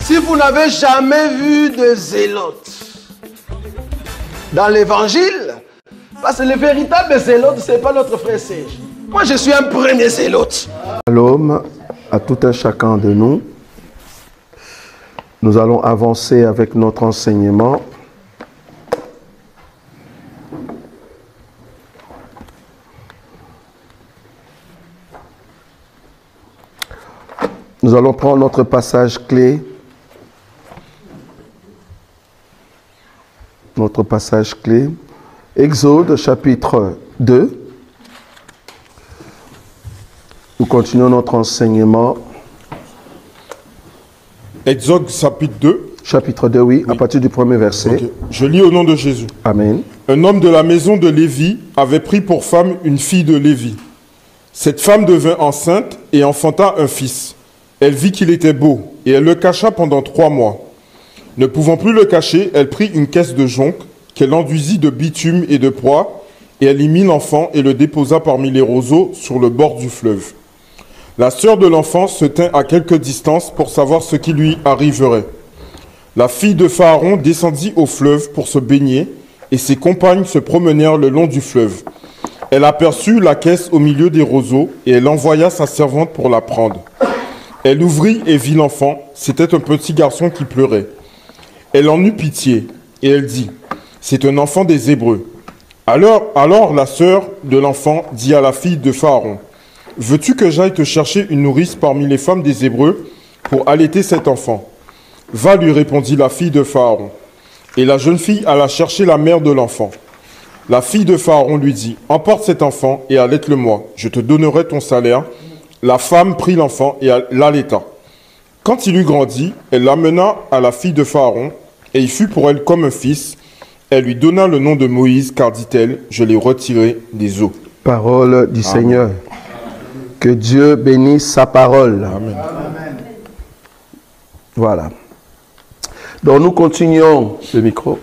Si vous n'avez jamais vu de zélotes dans l'évangile, parce que le véritable zélote, ce n'est pas notre frère Serge. Moi, je suis un premier zélote. L'homme, à tout un chacun de nous, nous allons avancer avec notre enseignement. Nous allons prendre notre passage clé. Notre passage clé. Exode chapitre 2. Nous continuons notre enseignement. Exode chapitre 2. Chapitre 2, oui, à partir du premier verset. Okay. Je lis au nom de Jésus. Amen. Un homme de la maison de Lévi avait pris pour femme une fille de Lévi. Cette femme devint enceinte et enfanta un fils. Elle vit qu'il était beau et elle le cacha pendant 3 mois. Ne pouvant plus le cacher, elle prit une caisse de jonc qu'elle enduisit de bitume et de poix et elle y mit l'enfant et le déposa parmi les roseaux sur le bord du fleuve. La sœur de l'enfant se tint à quelque distance pour savoir ce qui lui arriverait. La fille de Pharaon descendit au fleuve pour se baigner et ses compagnes se promenèrent le long du fleuve. Elle aperçut la caisse au milieu des roseaux et elle envoya sa servante pour la prendre. Elle ouvrit et vit l'enfant, c'était un petit garçon qui pleurait. Elle en eut pitié et elle dit, « C'est un enfant des Hébreux. » Alors la sœur de l'enfant dit à la fille de Pharaon, « Veux-tu que j'aille te chercher une nourrice parmi les femmes des Hébreux pour allaiter cet enfant ?» « Va, lui répondit la fille de Pharaon. Et la jeune fille alla chercher la mère de l'enfant. La fille de Pharaon lui dit, « Emporte cet enfant et allaite-le-moi, je te donnerai ton salaire. » La femme prit l'enfant et l'allaita. Quand il eut grandi, elle l'amena à la fille de Pharaon, et il fut pour elle comme un fils. Elle lui donna le nom de Moïse, car dit-elle, « Je l'ai retiré des eaux. » Parole du Seigneur. Que Dieu bénisse sa parole. Amen. Voilà. Donc nous continuons le micro.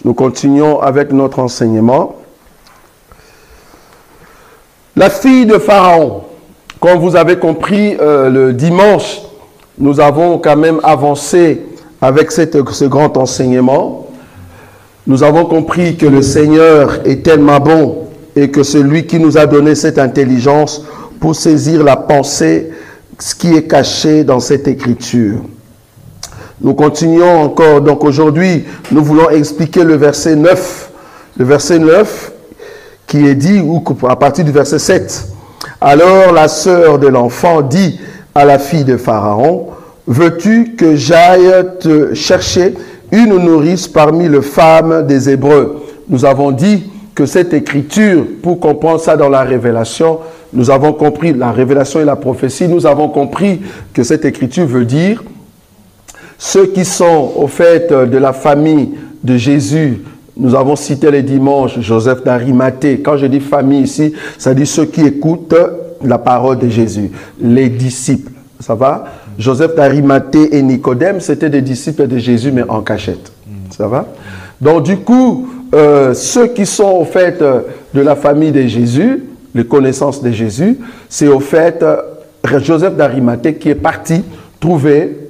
Nous continuons avec notre enseignement. La fille de Pharaon. Comme vous avez compris, le dimanche, nous avons quand même avancé avec ce grand enseignement. Nous avons compris que le Seigneur est tellement bon et que celui qui nous a donné cette intelligence pour saisir la pensée, ce qui est caché dans cette écriture. Nous continuons encore. Donc aujourd'hui, nous voulons expliquer le verset 9. Le verset 9 qui est dit, ou à partir du verset 7. Alors la sœur de l'enfant dit à la fille de Pharaon, « Veux-tu que j'aille te chercher une nourrice parmi les femmes des Hébreux ?» Nous avons dit que cette écriture, pour comprendre ça dans la révélation, nous avons compris la révélation et la prophétie, nous avons compris que cette écriture veut dire ceux qui sont au fait de la famille de Jésus. Nous avons cité les dimanches Joseph d'Arimathée. Quand je dis famille ici, ça dit ceux qui écoutent la parole de Jésus, les disciples. Ça va? Joseph d'Arimathée et Nicodème, c'était des disciples de Jésus, mais en cachette. Ça va? Donc du coup, ceux qui sont au fait de la famille de Jésus, les connaissances de Jésus, c'est au fait Joseph d'Arimathée qui est parti trouver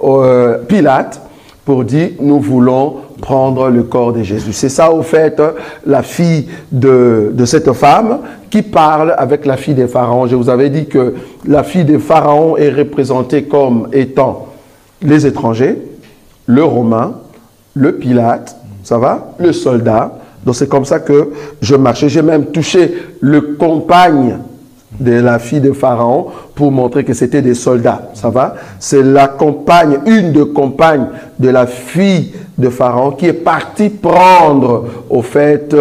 Pilate pour dire « Nous voulons prendre le corps de Jésus ». C'est ça, au fait, la fille de cette femme qui parle avec la fille des pharaons. Je vous avais dit que la fille des pharaons est représentée comme étant les étrangers, le Romain, le Pilate, ça va, le soldat. Donc c'est comme ça que je marchais. J'ai même touché le compagne de la fille de Pharaon pour montrer que c'était des soldats. Ça va? C'est la compagne, une des compagnes de la fille de Pharaon qui est partie prendre au fait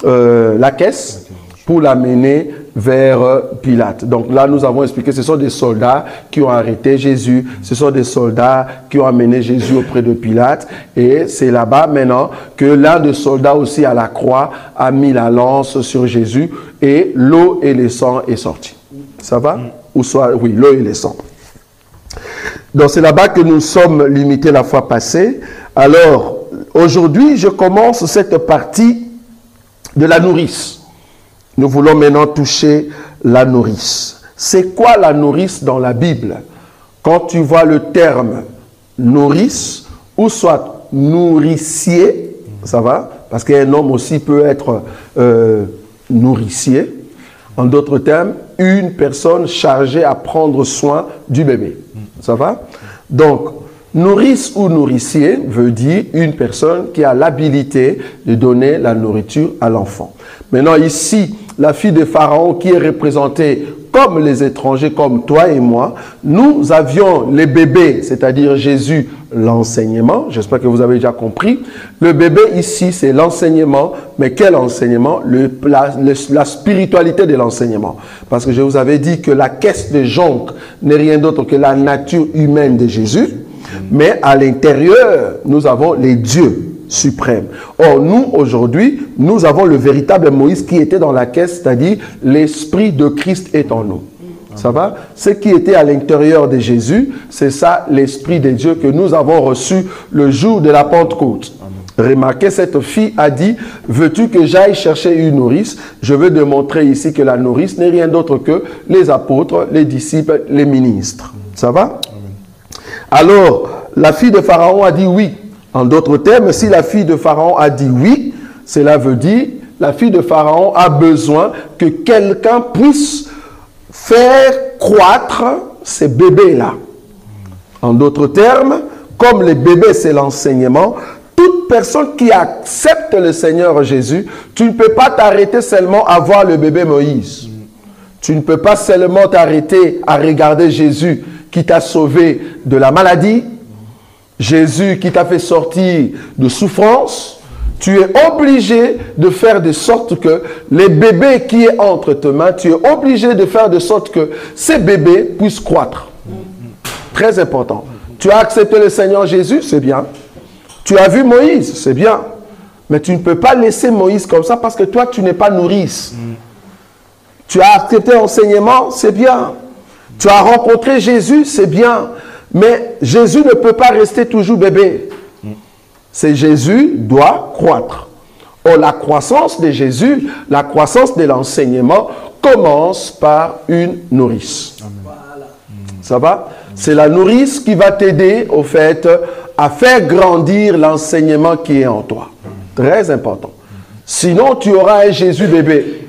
la caisse pour l'amener vers Pilate. Donc là, nous avons expliqué, ce sont des soldats qui ont arrêté Jésus, ce sont des soldats qui ont amené Jésus auprès de Pilate, et c'est là-bas maintenant que l'un des soldats aussi à la croix a mis la lance sur Jésus, et l'eau et le sang est sorti. Ça va? Ou soit, oui, l'eau et le sang. Donc c'est là-bas que nous sommes limités la fois passée. Alors, aujourd'hui, je commence cette partie de la nourrice. Nous voulons maintenant toucher la nourrice. C'est quoi la nourrice dans la Bible? Quand tu vois le terme nourrice ou soit nourricier, ça va? Parce qu'un homme aussi peut être nourricier. En d'autres termes, une personne chargée à prendre soin du bébé. Ça va? Donc, nourrice ou nourricier veut dire une personne qui a l'habilité de donner la nourriture à l'enfant. Maintenant, ici, la fille de Pharaon qui est représentée comme les étrangers, comme toi et moi, nous avions les bébés, c'est-à-dire Jésus, l'enseignement. J'espère que vous avez déjà compris. Le bébé ici, c'est l'enseignement. Mais quel enseignement? La spiritualité de l'enseignement. Parce que je vous avais dit que la caisse de jonc n'est rien d'autre que la nature humaine de Jésus. Mais à l'intérieur, nous avons les dieux suprêmes. Or, nous, aujourd'hui, nous avons le véritable Moïse qui était dans la caisse, c'est-à-dire l'Esprit de Christ est en nous. Ça va? Ce qui était à l'intérieur de Jésus, c'est ça l'Esprit de Dieu que nous avons reçu le jour de la Pentecôte. Remarquez, cette fille a dit, veux-tu que j'aille chercher une nourrice? Je veux démontrer ici que la nourrice n'est rien d'autre que les apôtres, les disciples, les ministres. Ça va? Alors, la fille de Pharaon a dit oui. En d'autres termes, si la fille de Pharaon a dit oui, cela veut dire la fille de Pharaon a besoin que quelqu'un puisse faire croître ces bébés-là. En d'autres termes, comme les bébés, c'est l'enseignement, toute personne qui accepte le Seigneur Jésus, tu ne peux pas t'arrêter seulement à voir le bébé Moïse. Tu ne peux pas seulement t'arrêter à regarder Jésus qui t'a sauvé de la maladie, Jésus qui t'a fait sortir de souffrance. Tu es obligé de faire de sorte que les bébés qui est entre tes mains, tu es obligé de faire de sorte que ces bébés puissent croître. Très important. Tu as accepté le Seigneur Jésus, c'est bien. Tu as vu Moïse, c'est bien. Mais tu ne peux pas laisser Moïse comme ça parce que toi, tu n'es pas nourrice. Tu as accepté l'enseignement, c'est bien. Tu as rencontré Jésus, c'est bien. Mais Jésus ne peut pas rester toujours bébé. C'est Jésus doit croître. Or, la croissance de Jésus, la croissance de l'enseignement commence par une nourrice. Ça va? C'est la nourrice qui va t'aider au fait à faire grandir l'enseignement qui est en toi. Très important. Sinon, tu auras un Jésus bébé.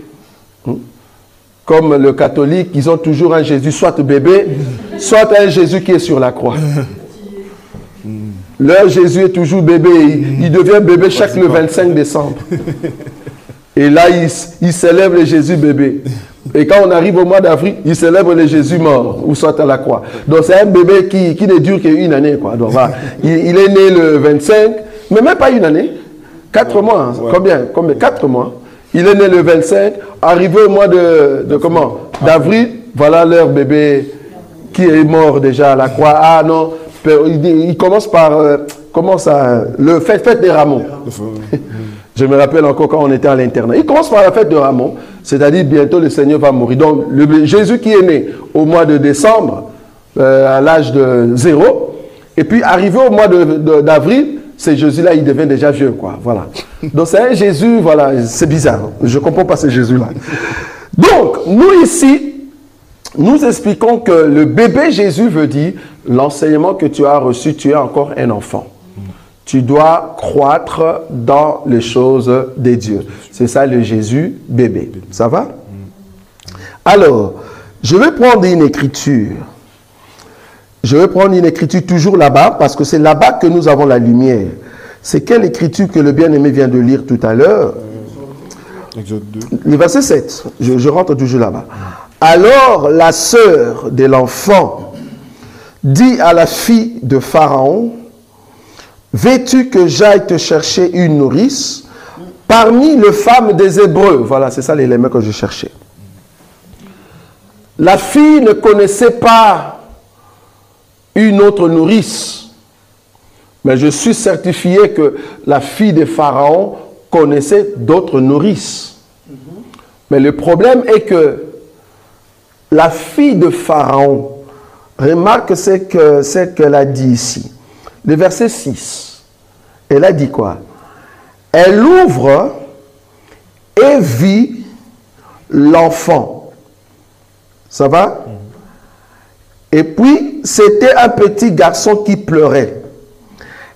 Comme le catholique, ils ont toujours un Jésus, soit bébé, soit un Jésus qui est sur la croix. Leur Jésus est toujours bébé. Il devient bébé chaque le 25 décembre. Et là, il célèbre le Jésus bébé. Et quand on arrive au mois d'avril, il célèbre le Jésus mort, ou soit à la croix. Donc c'est un bébé qui ne dure qu'une année, quoi. Donc, voilà. Il est né le 25, mais même pas une année. 4 mois. Hein. Ouais. Combien 4 mois. Il est né le 25, arrivé au mois d'avril, voilà leur bébé qui est mort déjà à la croix. Ah non, il commence par, le fête des rameaux. Je me rappelle encore quand on était à l'internat. Il commence par la fête de rameaux, c'est-à-dire bientôt le Seigneur va mourir. Donc Jésus qui est né au mois de décembre, à l'âge de 0, et puis arrivé au mois d'avril, c'est Jésus-là, il devient déjà vieux, quoi. Voilà. Donc c'est un Jésus, voilà, c'est bizarre. Je ne comprends pas ce Jésus-là. Donc, nous ici, nous expliquons que le bébé Jésus veut dire l'enseignement que tu as reçu, tu es encore un enfant. Tu dois croître dans les choses des dieux. C'est ça le Jésus bébé. Ça va? Alors, je vais prendre une écriture. Je vais prendre une écriture toujours là-bas, parce que c'est là-bas que nous avons la lumière. C'est quelle écriture que le bien-aimé vient de lire tout à l'heure? Le verset 7. Je rentre toujours là-bas. Alors la sœur de l'enfant dit à la fille de Pharaon, veux-tu que j'aille te chercher une nourrice parmi les femmes des Hébreux? Voilà, c'est ça l'élément que je cherchais. La fille ne connaissait pas une autre nourrice. Mais je suis certifié que la fille de Pharaon connaissait d'autres nourrices. Mais le problème est que la fille de Pharaon, remarque ce qu'elle a dit ici. Le verset 6. Elle a dit quoi? Elle ouvre et vit l'enfant. Ça va? Et puis, c'était un petit garçon qui pleurait.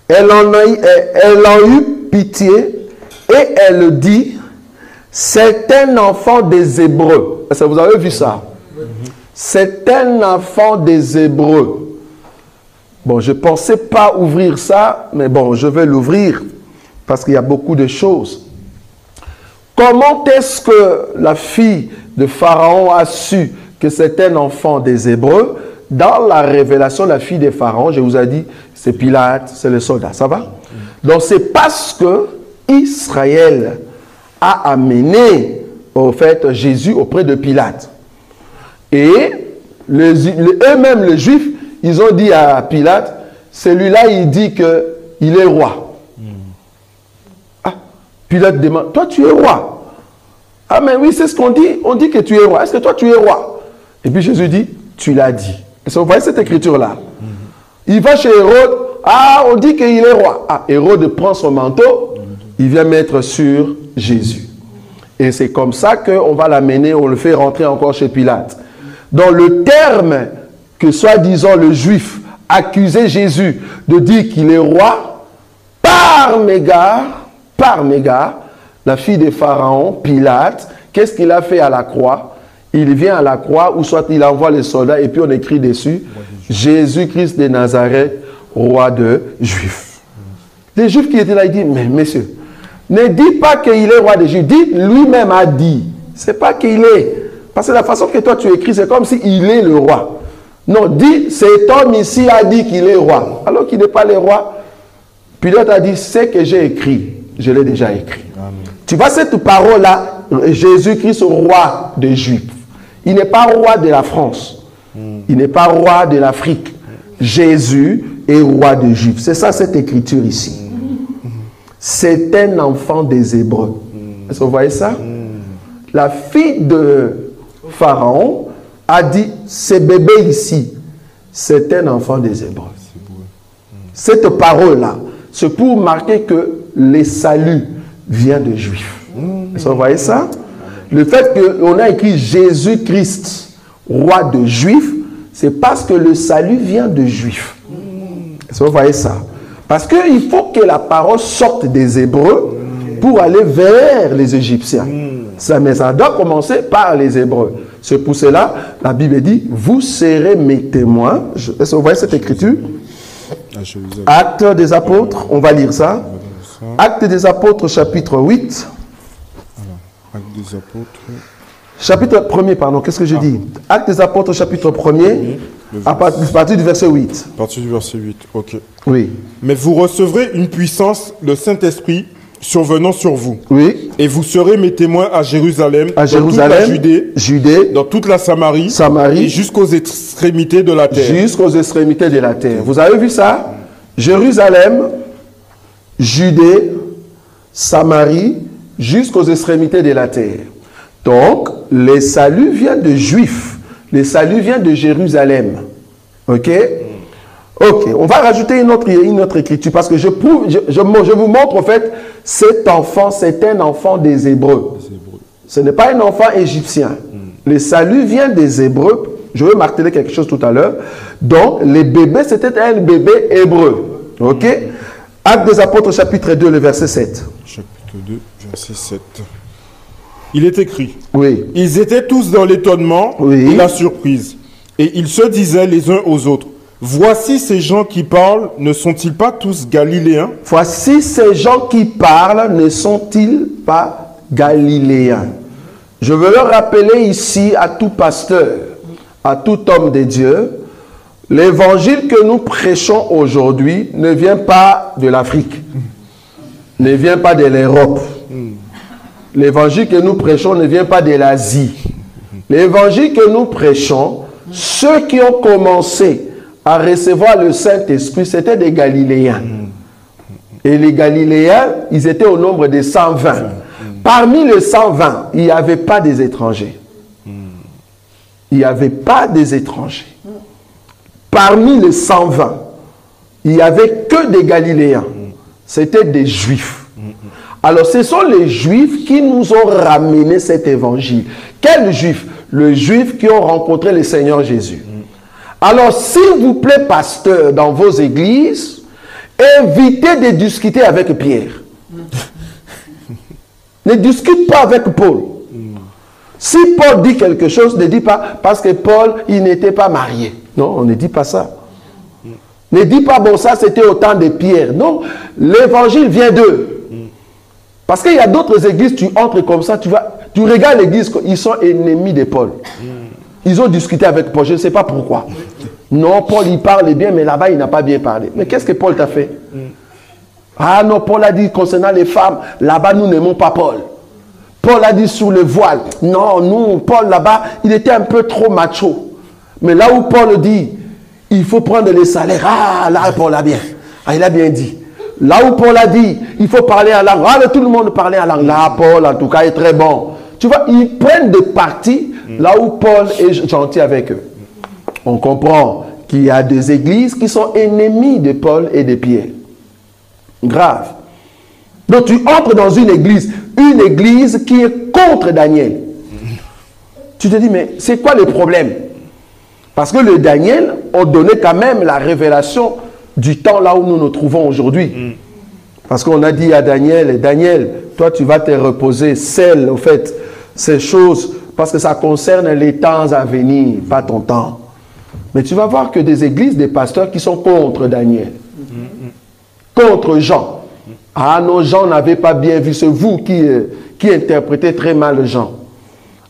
Elle en eut pitié et elle dit, c'est un enfant des Hébreux. Est-ce que vous avez vu ça? C'est un enfant des Hébreux. Bon, je ne pensais pas ouvrir ça, mais bon, je vais l'ouvrir parce qu'il y a beaucoup de choses. Comment est-ce que la fille de Pharaon a su que c'est un enfant des Hébreux? Dans la révélation, la fille de Pharaon, je vous ai dit, c'est Pilate, c'est le soldat, ça va? Donc c'est parce que Israël a amené, au fait, Jésus auprès de Pilate. Et eux-mêmes, les Juifs, ils ont dit à Pilate, celui-là, il dit qu'il est roi. Ah, Pilate demande, toi tu es roi? Ah mais oui, c'est ce qu'on dit, on dit que tu es roi. Est-ce que toi tu es roi? Et puis Jésus dit, tu l'as dit. Est-ce que vous voyez cette écriture-là? Il va chez Hérode, ah, on dit qu'il est roi. Ah, Hérode prend son manteau, il vient mettre sur Jésus. Et c'est comme ça qu'on va l'amener, on le fait rentrer encore chez Pilate. Dans le terme que soi-disant le juif accusait Jésus de dire qu'il est roi, par mégarde, la fille de Pharaon, Pilate, qu'est-ce qu'il a fait à la croix? Il vient à la croix, ou soit il envoie les soldats, et puis on écrit dessus, Jésus-Christ de Nazareth, roi de Juifs. Les Juifs qui étaient là, ils disent, mais messieurs, ne dites pas qu'il est roi des Juifs, dites lui-même a dit. C'est pas qu'il est. Parce que la façon que toi tu écris, c'est comme s'il est le roi. Non, dis, cet homme ici a dit qu'il est roi. Alors qu'il n'est pas le roi. Pilate a dit, c'est que j'ai écrit. Je l'ai déjà écrit. Amen. Tu vois cette parole-là, Jésus-Christ, roi des Juifs. Il n'est pas roi de la France. Il n'est pas roi de l'Afrique. Jésus est roi des Juifs. C'est ça cette écriture ici. C'est un enfant des Hébreux. Est-ce que vous voyez ça? La fille de Pharaon a dit, ce bébé ici, c'est un enfant des Hébreux. Cette parole-là, c'est pour marquer que le salut vient de Juifs. Est-ce que vous voyez ça? Le fait qu'on a écrit Jésus-Christ, roi de Juifs, c'est parce que le salut vient de Juifs. Est-ce que vous voyez ça? Parce qu'il faut que la parole sorte des Hébreux pour aller vers les Égyptiens. Mais ça doit commencer par les Hébreux. C'est pour cela, la Bible dit, vous serez mes témoins. Est-ce que vous voyez cette écriture? Actes des apôtres, on va lire ça. Actes des apôtres, chapitre 8. Actes des apôtres. Chapitre 1er, pardon, qu'est-ce que j'ai dit? Actes des apôtres, chapitre 1er, à partir du verset 8. À partir du verset 8, ok. Oui. Mais vous recevrez une puissance, le Saint-Esprit, survenant sur vous. Oui. Et vous serez mes témoins à Jérusalem, dans toute la Judée, dans toute la Samarie, et jusqu'aux extrémités de la terre. Jusqu'aux extrémités de la terre. Vous avez vu ça? Jérusalem, Judée, Samarie, jusqu'aux extrémités de la terre. Donc, le salut vient de Juifs. Le salut vient de Jérusalem. Ok? Ok, on va rajouter une autre écriture parce que je vous montre en fait, cet enfant, c'est un enfant des Hébreux. Ce n'est pas un enfant égyptien. Le salut vient des Hébreux. Je vais marteler quelque chose tout à l'heure. Donc, les bébés, c'était un bébé hébreu. Ok? Actes des apôtres, chapitre 2, le verset 7. Chapitre 2, verset 7. Il est écrit. Oui. Ils étaient tous dans l'étonnement et la surprise. Et ils se disaient les uns aux autres, voici ces gens qui parlent, ne sont-ils pas tous galiléens? Voici ces gens qui parlent, ne sont-ils pas galiléens? Je veux leur rappeler ici à tout pasteur, à tout homme de Dieu, l'évangile que nous prêchons aujourd'hui ne vient pas de l'Afrique, ne vient pas de l'Europe. L'évangile que nous prêchons ne vient pas de l'Asie. L'évangile que nous prêchons, ceux qui ont commencé à recevoir le Saint-Esprit, c'était des Galiléens. Et les Galiléens, ils étaient au nombre de 120. Parmi les 120, il n'y avait pas des étrangers. Il n'y avait pas des étrangers. Parmi les 120, il n'y avait que des Galiléens. C'était des Juifs. Alors, ce sont les Juifs qui nous ont ramené cet évangile. Quels Juifs? Les Juifs qui ont rencontré le Seigneur Jésus. Alors, s'il vous plaît, pasteur, dans vos églises, Évitez de discuter avec Pierre. Ne discute pas avec Paul. Si Paul dit quelque chose, ne dis pas parce que Paul, il n'était pas marié. Non, on ne dit pas ça. Ne dis pas, bon, ça c'était au temps de Pierre. Non, l'évangile vient d'eux. Parce qu'il y a d'autres églises, tu entres comme ça, tu regardes l'église, ils sont ennemis de Paul. Ils ont discuté avec Paul, je ne sais pas pourquoi. Non, Paul, il parle bien, mais là-bas, il n'a pas bien parlé. Mais qu'est-ce que Paul t'a fait? Ah non, Paul a dit concernant les femmes, là-bas, nous n'aimons pas Paul. Paul a dit sur le voile. Non, nous, Paul, là-bas, il était un peu trop macho. Mais là où Paul dit, il faut prendre les salaires. Ah, là, Paul a bien. Ah, il a bien dit. Là où Paul a dit, il faut parler en langue. Ah, tout le monde parlait en langue. Là, Paul, en tout cas, est très bon. Tu vois, ils prennent des parties là où Paul est gentil avec eux. On comprend qu'il y a des églises qui sont ennemies de Paul et de Pierre. Grave. Donc, tu entres dans une église qui est contre Daniel. Tu te dis, mais c'est quoi le problème? Parce que le Daniel a donné quand même la révélation du temps là où nous nous trouvons aujourd'hui. Parce qu'on a dit à Daniel, Daniel, toi tu vas te reposer, scelle au fait ces choses, parce que ça concerne les temps à venir, pas ton temps. Mais tu vas voir que des églises, des pasteurs qui sont contre Daniel, contre Jean. Ah non, Jean n'avait pas bien vu, c'est vous qui interprétez très mal Jean.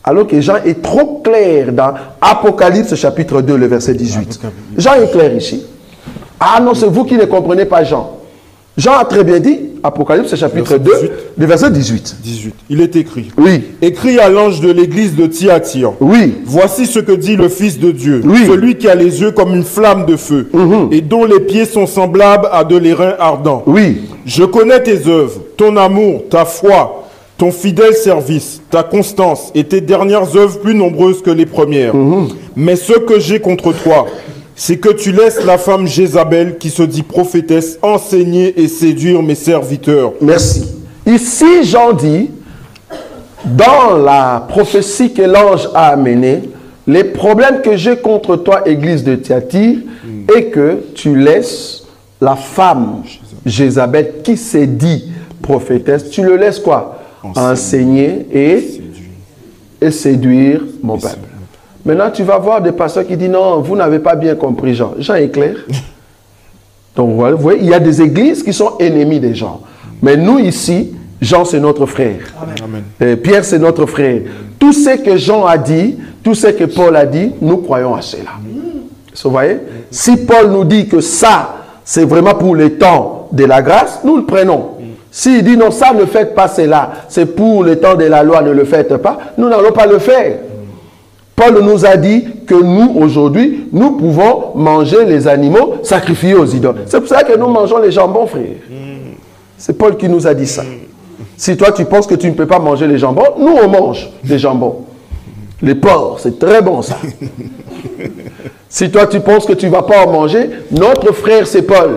Alors que Jean est trop clair dans Apocalypse chapitre 2, le verset 18. Jean est clair ici. Ah non, c'est vous qui ne comprenez pas Jean. Jean a très bien dit, Apocalypse chapitre 2, le verset 18. Il est écrit. Oui. Écrit à l'ange de l'église de Thyatire. Oui. Voici ce que dit le Fils de Dieu. Oui. Celui qui a les yeux comme une flamme de feu. Et dont les pieds sont semblables à de l'airain ardent. Oui. Je connais tes œuvres, ton amour, ta foi, ton fidèle service, ta constance et tes dernières œuvres plus nombreuses que les premières. Mais ce que j'ai contre toi, c'est que tu laisses la femme Jézabel, qui se dit prophétesse, enseigner et séduire mes serviteurs. Merci. Ici, Jean dit, dans la prophétie que l'ange a amenée, les problèmes que j'ai contre toi, église de Thyatire, est que tu laisses la femme Jézabel, qui s'est dit prophétesse, tu le laisses quoi? Enseigner et séduire mon peuple. Maintenant, tu vas voir des pasteurs qui disent non, vous n'avez pas bien compris Jean. Jean est clair. Donc, vous voyez, il y a des églises qui sont ennemies des gens. Mais nous, ici, Jean, c'est notre frère. Amen. Pierre, c'est notre frère. Tout ce que Jean a dit, tout ce que Paul a dit, nous croyons à cela. Vous voyez? Si Paul nous dit que ça, c'est vraiment pour le temps de la grâce, nous le prenons. S'il dit non, ça ne faites pas cela, c'est pour le temps de la loi, ne le faites pas, nous n'allons pas le faire. Paul nous a dit que nous, aujourd'hui, nous pouvons manger les animaux sacrifiés aux idoles. C'est pour ça que nous mangeons les jambons, frère. C'est Paul qui nous a dit ça. Si toi, tu penses que tu ne peux pas manger les jambons, nous, on mange les jambons. Les porcs, c'est très bon, ça. Si toi, tu penses que tu ne vas pas en manger, notre frère, c'est Paul.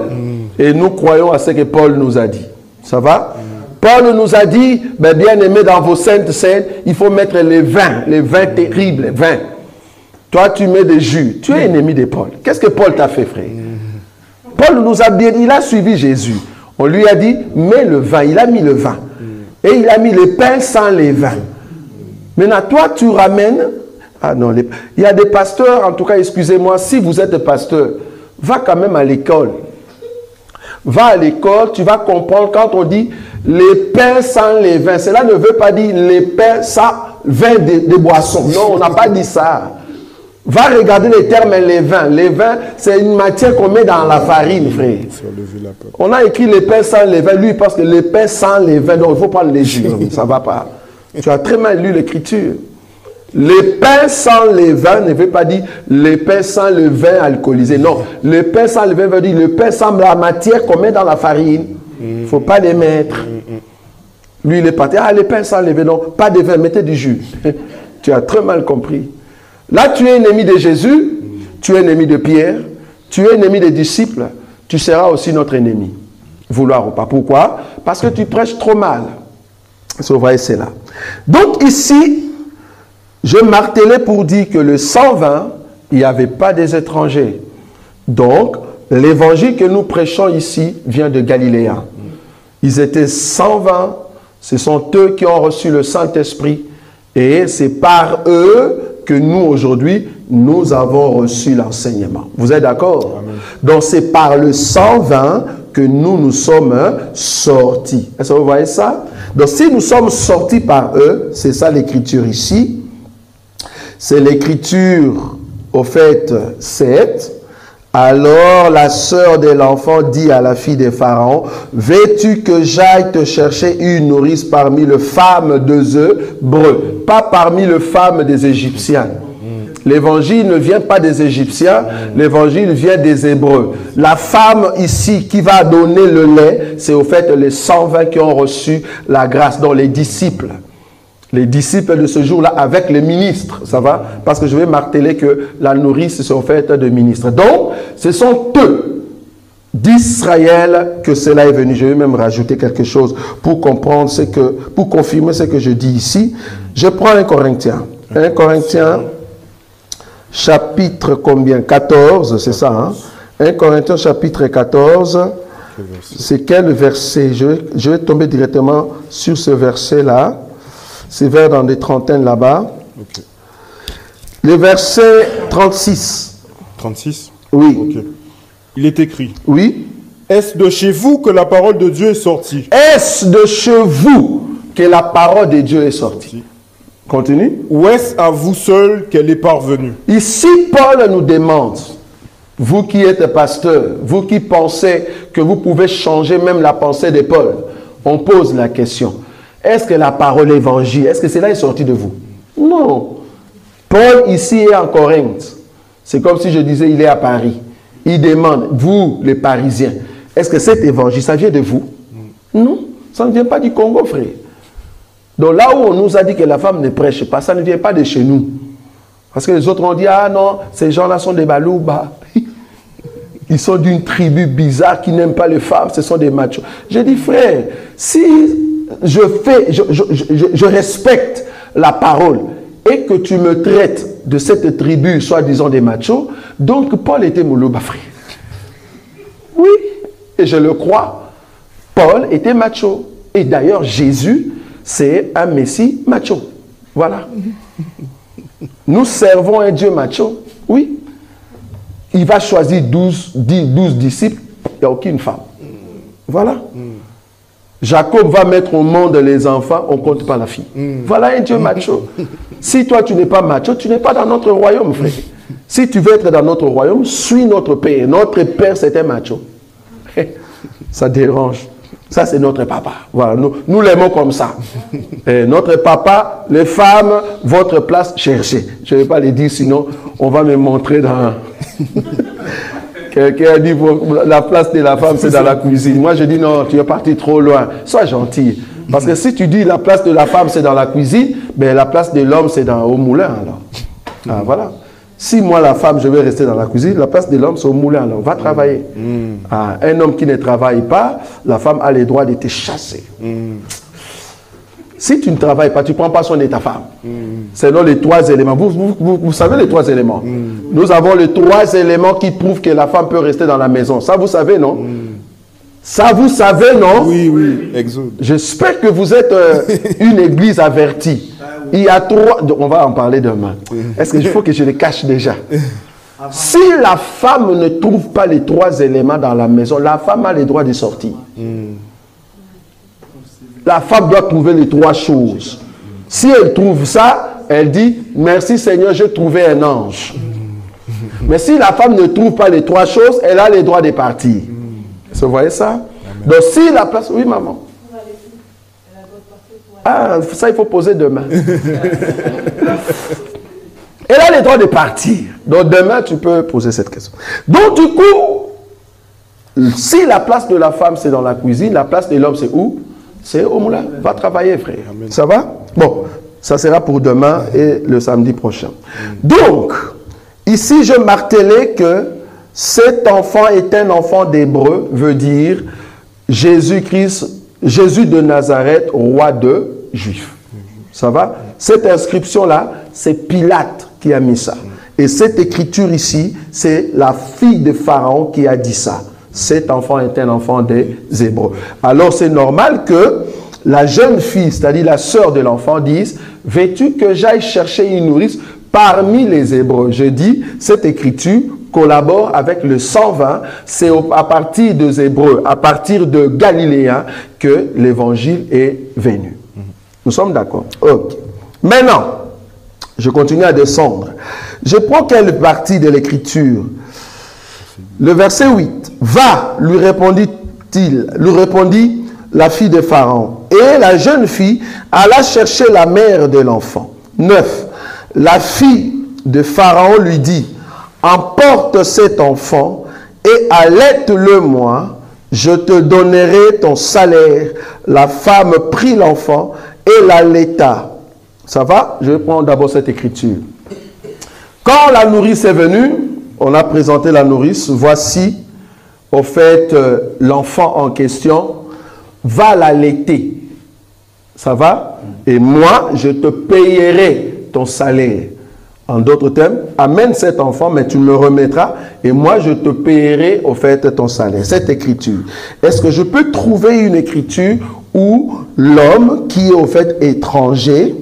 Et nous croyons à ce que Paul nous a dit. Ça va? Paul nous a dit, ben, bien aimé, dans vos saintes scènes, il faut mettre les vins terribles, les vins. Toi, tu mets des jus. Tu es ennemi de Paul. Qu'est-ce que Paul t'a fait, frère? Paul nous a bien, il a suivi Jésus. On lui a dit, mets le vin. Il a mis le vin. Et il a mis le pain sans les vins. Maintenant, toi, tu ramènes... Ah non, il y a des pasteurs, en tout cas, excusez-moi, si vous êtes pasteur, va quand même à l'école. Va à l'école, tu vas comprendre quand on dit les pains sans les vins. Cela ne veut pas dire les pains sans vin de boisson. Non, on n'a pas dit ça. Va regarder les termes les vins. Les vins, c'est une matière qu'on met dans la farine, frère. On a écrit les pains sans les vins. Lui, parce que les pains sans les vins, donc il faut prendre les jus. Ça ne va pas. Tu as très mal lu l'écriture. Les pains sans les vins ne veut pas dire les pains sans le vin alcoolisé. Non, le pain sans le vin veut dire le pain sans la matière qu'on met dans la farine. Il ne faut pas les mettre. Lui, il est parti. Ah, les pains sans le vin, non, pas de vin, mettez du jus. Tu as très mal compris. Là, tu es ennemi de Jésus, tu es ennemi de Pierre, tu es ennemi des disciples, tu seras aussi notre ennemi. Vouloir ou pas. Pourquoi? Parce que tu prêches trop mal. Vous voyez, c'est là. Donc ici, je martelais pour dire que le 120, il n'y avait pas des étrangers. Donc, l'évangile que nous prêchons ici vient de Galilée. Ils étaient 120, ce sont eux qui ont reçu le Saint-Esprit et c'est par eux que nous aujourd'hui, nous avons reçu l'enseignement. Vous êtes d'accord? Donc c'est par le 120 que nous sommes sortis. Est-ce que vous voyez ça? Donc si nous sommes sortis par eux, c'est ça l'écriture ici. C'est l'écriture au fait 7. Alors la sœur de l'enfant dit à la fille de Pharaon, veux-tu que j'aille te chercher une nourrice parmi les femmes des Hébreux, pas parmi les femmes des Égyptiens. L'évangile ne vient pas des Égyptiens, l'évangile vient des Hébreux. La femme ici qui va donner le lait, c'est au fait les 120 qui ont reçu la grâce, dont les disciples. Les disciples de ce jour-là avec les ministres, ça va? Parce que je vais marteler que la nourrice, c'est au fait de ministres. Donc, ce sont eux d'Israël que cela est venu. Je vais même rajouter quelque chose pour comprendre ce que, pour confirmer ce que je dis ici. Je prends 1 Corinthiens. 1 Corinthiens, chapitre combien? 14, c'est ça, hein? 1 Corinthiens, chapitre 14. C'est quel verset? Je vais tomber directement sur ce verset-là. C'est vers dans des trentaines là-bas. Okay. Le verset 36. 36? Oui. Okay. Il est écrit. Oui. Est-ce de chez vous que la parole de Dieu est sortie? Est-ce de chez vous que la parole de Dieu est sortie? Continue. Ou est-ce à vous seul qu'elle est parvenue? Ici, Paul nous demande, vous qui êtes pasteur, vous qui pensez que vous pouvez changer même la pensée de Paul, on pose la question. Est-ce que la parole évangile, est-ce que cela est sorti de vous? Non. Paul ici est en Corinthe. C'est comme si je disais, il est à Paris. Il demande, vous les Parisiens, est-ce que cet évangile, ça vient de vous? Non, ça ne vient pas du Congo, frère. Donc là où on nous a dit que la femme ne prêche pas, ça ne vient pas de chez nous. Parce que les autres ont dit, ah non, ces gens-là sont des balouba. Ils sont d'une tribu bizarre qui n'aime pas les femmes, ce sont des machos. J'ai dit, frère, si je respecte la parole et que tu me traites de cette tribu, soi-disant des machos, donc Paul était Moulouba, frère. Oui, et je le crois. Paul était macho. Et d'ailleurs, Jésus, c'est un messie macho. Voilà. Nous servons un Dieu macho. Oui. Il va choisir 12 disciples. Il n'y a aucune femme. Voilà. Jacob va mettre au monde les enfants, on ne compte pas la fille. Voilà un Dieu macho. Si toi tu n'es pas macho, tu n'es pas dans notre royaume, frère. Si tu veux être dans notre royaume, suis notre père. Notre père, c'est un macho. Ça dérange. Ça, c'est notre papa. Voilà, nous l'aimons comme ça. Et notre papa, les femmes, votre place, cherchez. Je ne vais pas les dire, sinon on va me montrer dans... Quelqu'un a dit, la place de la femme, c'est dans la cuisine. Moi, je dis, non, tu es parti trop loin. Sois gentil. Parce que si tu dis, la place de la femme, c'est dans la cuisine, ben, la place de l'homme, c'est au moulin, alors. Ah, voilà. Si moi, la femme, je vais rester dans la cuisine, la place de l'homme, c'est au moulin, alors. Va travailler. Ah, un homme qui ne travaille pas, la femme a le droit de te chasser. Si tu ne travailles pas, tu ne prends pas soin de ta femme. Selon les 3 éléments. Vous savez les 3 éléments. Nous avons les 3 éléments qui prouvent que la femme peut rester dans la maison. Ça, vous savez, non? Ça, vous savez, non? Oui, oui. Exode. J'espère que vous êtes une église avertie. Il y a 3... On va en parler demain. Est-ce qu'il faut que je les cache déjà? Si la femme ne trouve pas les 3 éléments dans la maison, la femme a le droit de sortir. La femme doit trouver les 3 choses. Si elle trouve ça, elle dit, merci Seigneur, j'ai trouvé un ange. Mais si la femme ne trouve pas les 3 choses, elle a le droit de partir. Vous voyez ça? Amen. Donc si la place... Oui, maman. Ah, ça, il faut poser demain. Elle a le droit de partir. Donc demain, tu peux poser cette question. Donc du coup, si la place de la femme, c'est dans la cuisine, la place de l'homme, c'est où? C'est au moulin. Va travailler, frère. Amen. Ça va? Bon, ça sera pour demain et le samedi prochain. Donc, ici, je martelais que cet enfant est un enfant d'Hébreu, veut dire Jésus-Christ, Jésus de Nazareth, roi de Juifs. Ça va? Cette inscription-là, c'est Pilate qui a mis ça. Et cette écriture ici, c'est la fille de Pharaon qui a dit ça. Cet enfant est un enfant des Hébreux. Alors c'est normal que la jeune fille, c'est-à-dire la sœur de l'enfant, dise, veux-tu que j'aille chercher une nourrice parmi les Hébreux? Je dis, cette écriture collabore avec le 120, c'est à partir des Hébreux, à partir de Galiléens, que l'évangile est venu. Nous sommes d'accord? Ok. Maintenant, je continue à descendre. Je prends quelle partie de l'écriture? Le verset 8. Va, lui répondit la fille de Pharaon. Et la jeune fille alla chercher la mère de l'enfant. 9. La fille de Pharaon lui dit, emporte cet enfant et allaite-le-moi, je te donnerai ton salaire. La femme prit l'enfant et l'allaita. Ça va? Je vais prendre d'abord cette écriture. Quand la nourrice est venue, on a présenté la nourrice. Voici, au fait, l'enfant en question va l'allaiter. Ça va? Et moi, je te payerai ton salaire. En d'autres termes, amène cet enfant, mais tu me le remettras, et moi, je te payerai, au fait, ton salaire. Cette écriture. Est-ce que je peux trouver une écriture où l'homme qui est, au fait, étranger,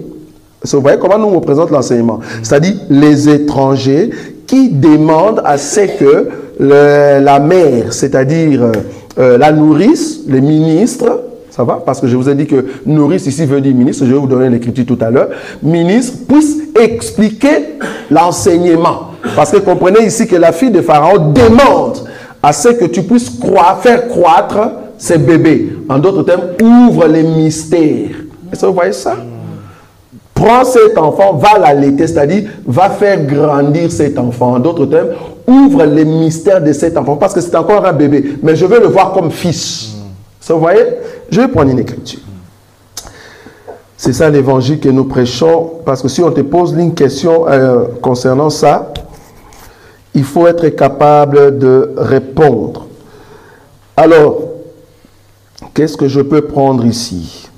vous voyez comment nous on présente l'enseignement, c'est-à-dire les étrangers qui demandent à ce que la mère, c'est-à-dire la nourrice, les ministres, ça va? Parce que je vous ai dit que nourrice ici veut dire ministre, je vais vous donner l'écriture tout à l'heure, ministre puisse expliquer l'enseignement. Parce que comprenez ici que la fille de Pharaon demande à ce que tu puisses faire croître ces bébés. En d'autres termes, ouvre les mystères. Est-ce que vous voyez ça? Prends cet enfant, va l'allaiter, c'est-à-dire va faire grandir cet enfant. En d'autres termes, ouvre les mystères de cet enfant, parce que c'est encore un bébé, mais je veux le voir comme fils. Vous voyez? Je vais prendre une écriture. C'est ça l'évangile que nous prêchons, parce que si on te pose une question concernant ça, il faut être capable de répondre. Alors, qu'est-ce que je peux prendre ici?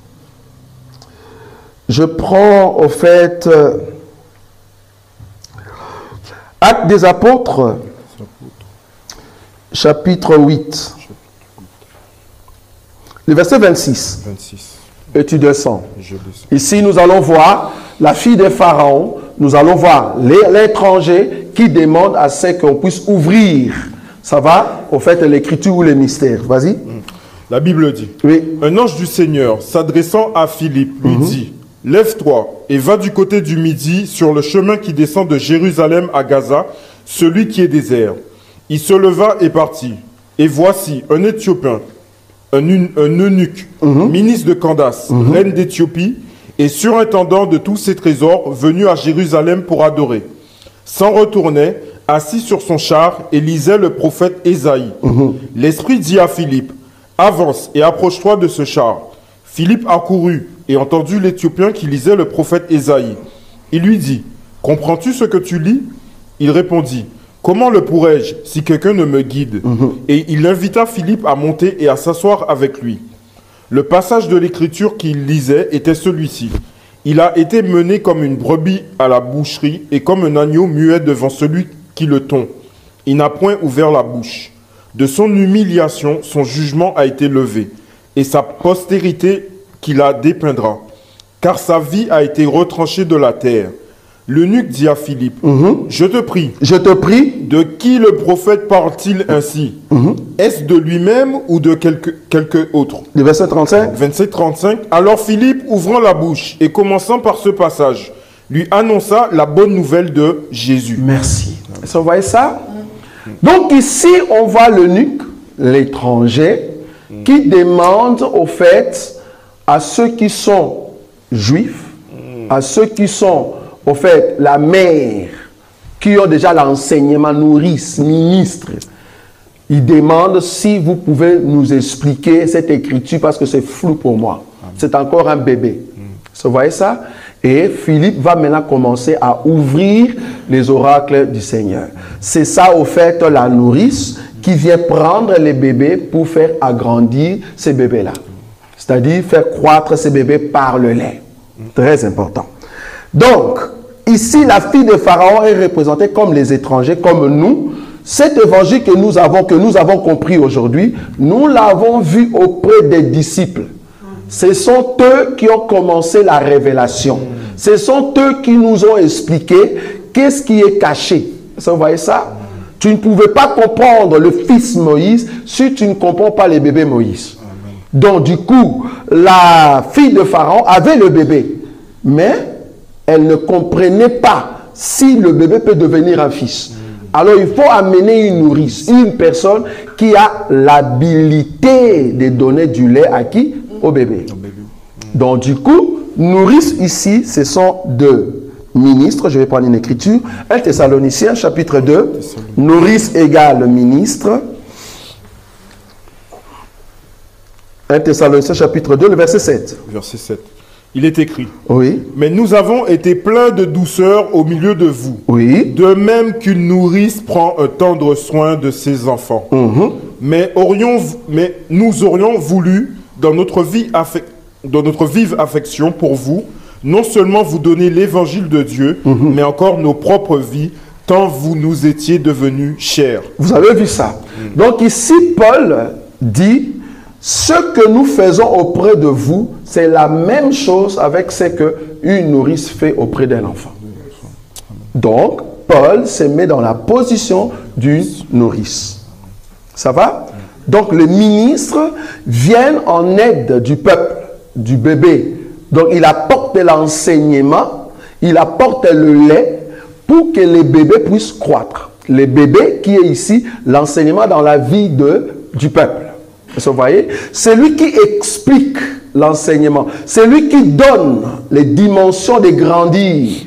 Je prends, au fait, Actes des Apôtres, chapitre 8, le verset 26. Et tu descends. Ici, nous allons voir la fille de Pharaon, nous allons voir l'étranger qui demande à ce qu'on puisse ouvrir, ça va, au fait, l'écriture ou les mystères. Vas-y. La Bible dit, oui. Un ange du Seigneur, s'adressant à Philippe, lui dit, lève-toi et va du côté du midi sur le chemin qui descend de Jérusalem à Gaza, celui qui est désert. Il se leva et partit. Et voici un Éthiopien, un eunuque, ministre de Candace, reine d'Éthiopie, et surintendant de tous ses trésors, venu à Jérusalem pour adorer. S'en retournait, assis sur son char, et lisait le prophète Ésaïe. L'Esprit dit à Philippe, avance et approche-toi de ce char. Philippe accourut et entendit l'Éthiopien qui lisait le prophète Ésaïe. Il lui dit, comprends-tu ce que tu lis? Il répondit, comment le pourrais-je si quelqu'un ne me guide? Et il invita Philippe à monter et à s'asseoir avec lui. Le passage de l'écriture qu'il lisait était celui-ci. Il a été mené comme une brebis à la boucherie et comme un agneau muet devant celui qui le tond. Il n'a point ouvert la bouche. De son humiliation, son jugement a été levé, et sa postérité qui la dépeindra, car sa vie a été retranchée de la terre. L'eunuque dit à Philippe, je te prie, de qui le prophète parle-t-il ainsi? Est-ce de lui-même ou de quelque autre? Le verset 35. Verset 35. Alors Philippe, ouvrant la bouche et commençant par ce passage, lui annonça la bonne nouvelle de Jésus. Merci. Est-ce que vous voyez ça? Donc ici, on voit l'eunuque, l'étranger, qui demande au fait à ceux qui sont juifs, à ceux qui sont au fait la mère, qui ont déjà l'enseignement, nourrice, ministre. Il demande si vous pouvez nous expliquer cette écriture parce que c'est flou pour moi. C'est encore un bébé. Vous voyez ça? Et Philippe va maintenant commencer à ouvrir les oracles du Seigneur. C'est ça, au fait, la nourrice qui vient prendre les bébés pour faire agrandir ces bébés-là. C'est-à-dire faire croître ces bébés par le lait. Très important. Donc, ici, la fille de Pharaon est représentée comme les étrangers, comme nous. Cet évangile que nous avons compris aujourd'hui, nous l'avons vu auprès des disciples. Ce sont eux qui ont commencé la révélation. Ce sont eux qui nous ont expliqué qu'est-ce qui est caché. Vous voyez ça? Tu ne pouvais pas comprendre le fils Moïse si tu ne comprends pas les bébés Moïse. Donc du coup, la fille de Pharaon avait le bébé, mais elle ne comprenait pas si le bébé peut devenir un fils. Alors il faut amener une nourrice, une personne qui a l'habilité de donner du lait à qui? Au bébé. Donc du coup, nourrice ici, ce sont deux ministres. Je vais prendre une écriture. 1 Thessaloniciens chapitre 2. Nourrice égale ministre. 1 Thessaloniciens chapitre 2, le verset 7. Verset 7. Il est écrit. Oui. Mais nous avons été pleins de douceur au milieu de vous. Oui. De même qu'une nourrice prend un tendre soin de ses enfants. Mais nous aurions voulu, dans notre vive affection pour vous, non seulement vous donner l'évangile de Dieu, mais encore nos propres vies, tant vous nous étiez devenus chers. Vous avez vu ça? Donc ici, Paul dit, ce que nous faisons auprès de vous, c'est la même chose avec ce qu'une nourrice fait auprès d'un enfant. Donc, Paul se met dans la position d'une nourrice. Ça va? Donc, les ministres viennent en aide du peuple, du bébé. Donc, il apporte l'enseignement, il apporte le lait pour que les bébés puissent croître. Les bébés qui est ici, l'enseignement dans la vie du peuple. Vous voyez, c'est lui qui explique l'enseignement. C'est lui qui donne les dimensions de grandir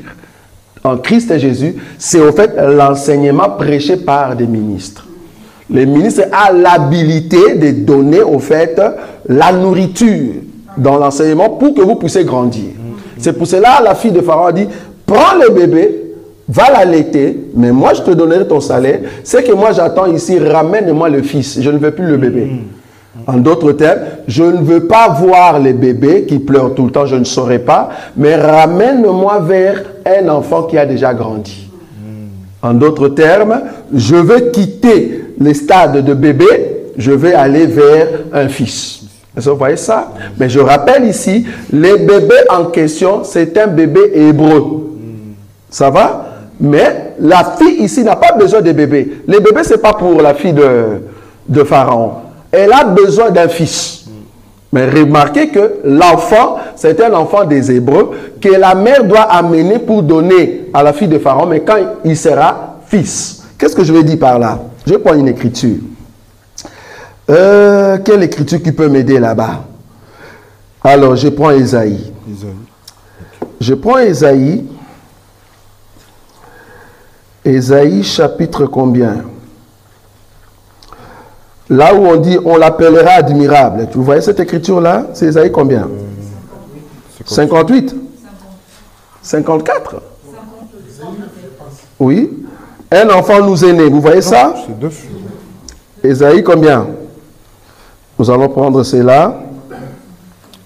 en Christ et Jésus. C'est au fait l'enseignement prêché par des ministres. Les ministres ont l'habilité de donner au fait la nourriture dans l'enseignement pour que vous puissiez grandir. C'est pour cela la fille de Pharaon a dit, prends le bébé, va l'allaiter, mais moi je te donnerai ton salaire. C'est que moi j'attends ici, ramène-moi le fils, je ne veux plus le bébé. En d'autres termes, je ne veux pas voir les bébés qui pleurent tout le temps, je ne saurais pas, mais ramène-moi vers un enfant qui a déjà grandi. En d'autres termes, je veux quitter les stades de bébé, je vais aller vers un fils. Vous voyez ça? Mais je rappelle ici, les bébés en question, c'est un bébé hébreu. Ça va? Mais la fille ici n'a pas besoin de bébé. Les bébés, ce n'est pas pour la fille de Pharaon. Elle a besoin d'un fils. Mais remarquez que l'enfant, c'est un enfant des Hébreux que la mère doit amener pour donner à la fille de Pharaon, mais quand il sera fils. Qu'est-ce que je veux dire par là? Je vais prendre une écriture. Quelle écriture qui peut m'aider là-bas? Alors, je prends Ésaïe. Je prends Ésaïe. Ésaïe chapitre combien? Là où on dit, on l'appellera admirable. Vous voyez cette écriture-là? C'est Ésaïe combien? 58? 54? Oui. Un enfant nous est né. Vous voyez ça? C'est 9. Ésaïe combien? Nous allons prendre cela.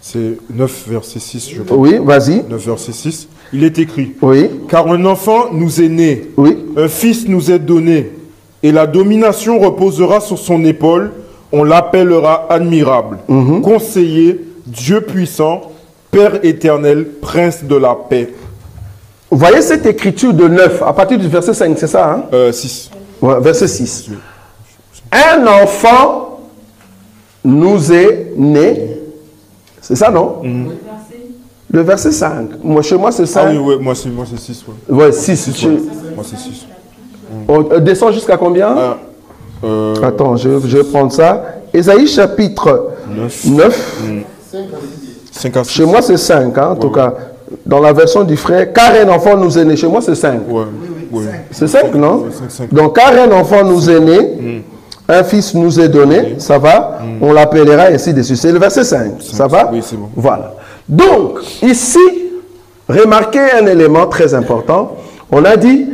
C'est 9 verset 6, je crois. Oui, vas-y. 9 verset 6. Il est écrit. Oui. Car un enfant nous est né. Oui. Un fils nous est donné. Et la domination reposera sur son épaule. On l'appellera admirable, conseiller, Dieu puissant, Père éternel, prince de la paix. Vous voyez cette écriture de 9, à partir du verset 5, c'est ça? 6. Ouais, verset 6. Un enfant nous est né. C'est ça, non? Le verset 5. Moi, chez moi, c'est 5. Ah oui, ouais, moi c'est 6. Ouais, ouais 6. Moi c'est 6. On descend jusqu'à combien? Attends, je vais prendre ça. Ésaïe chapitre 9. 5 à 6. Chez moi, c'est 5, hein, en tout cas. Dans la version du frère, car un enfant nous est né. Chez moi, c'est 5. C'est 5, non? 5. Donc, car un enfant nous est né, un fils nous est donné, ça va? On l'appellera ainsi de suite. C'est le verset 5, ça va? Oui, c'est bon. Voilà. Donc, ici, remarquez un élément très important. On a dit,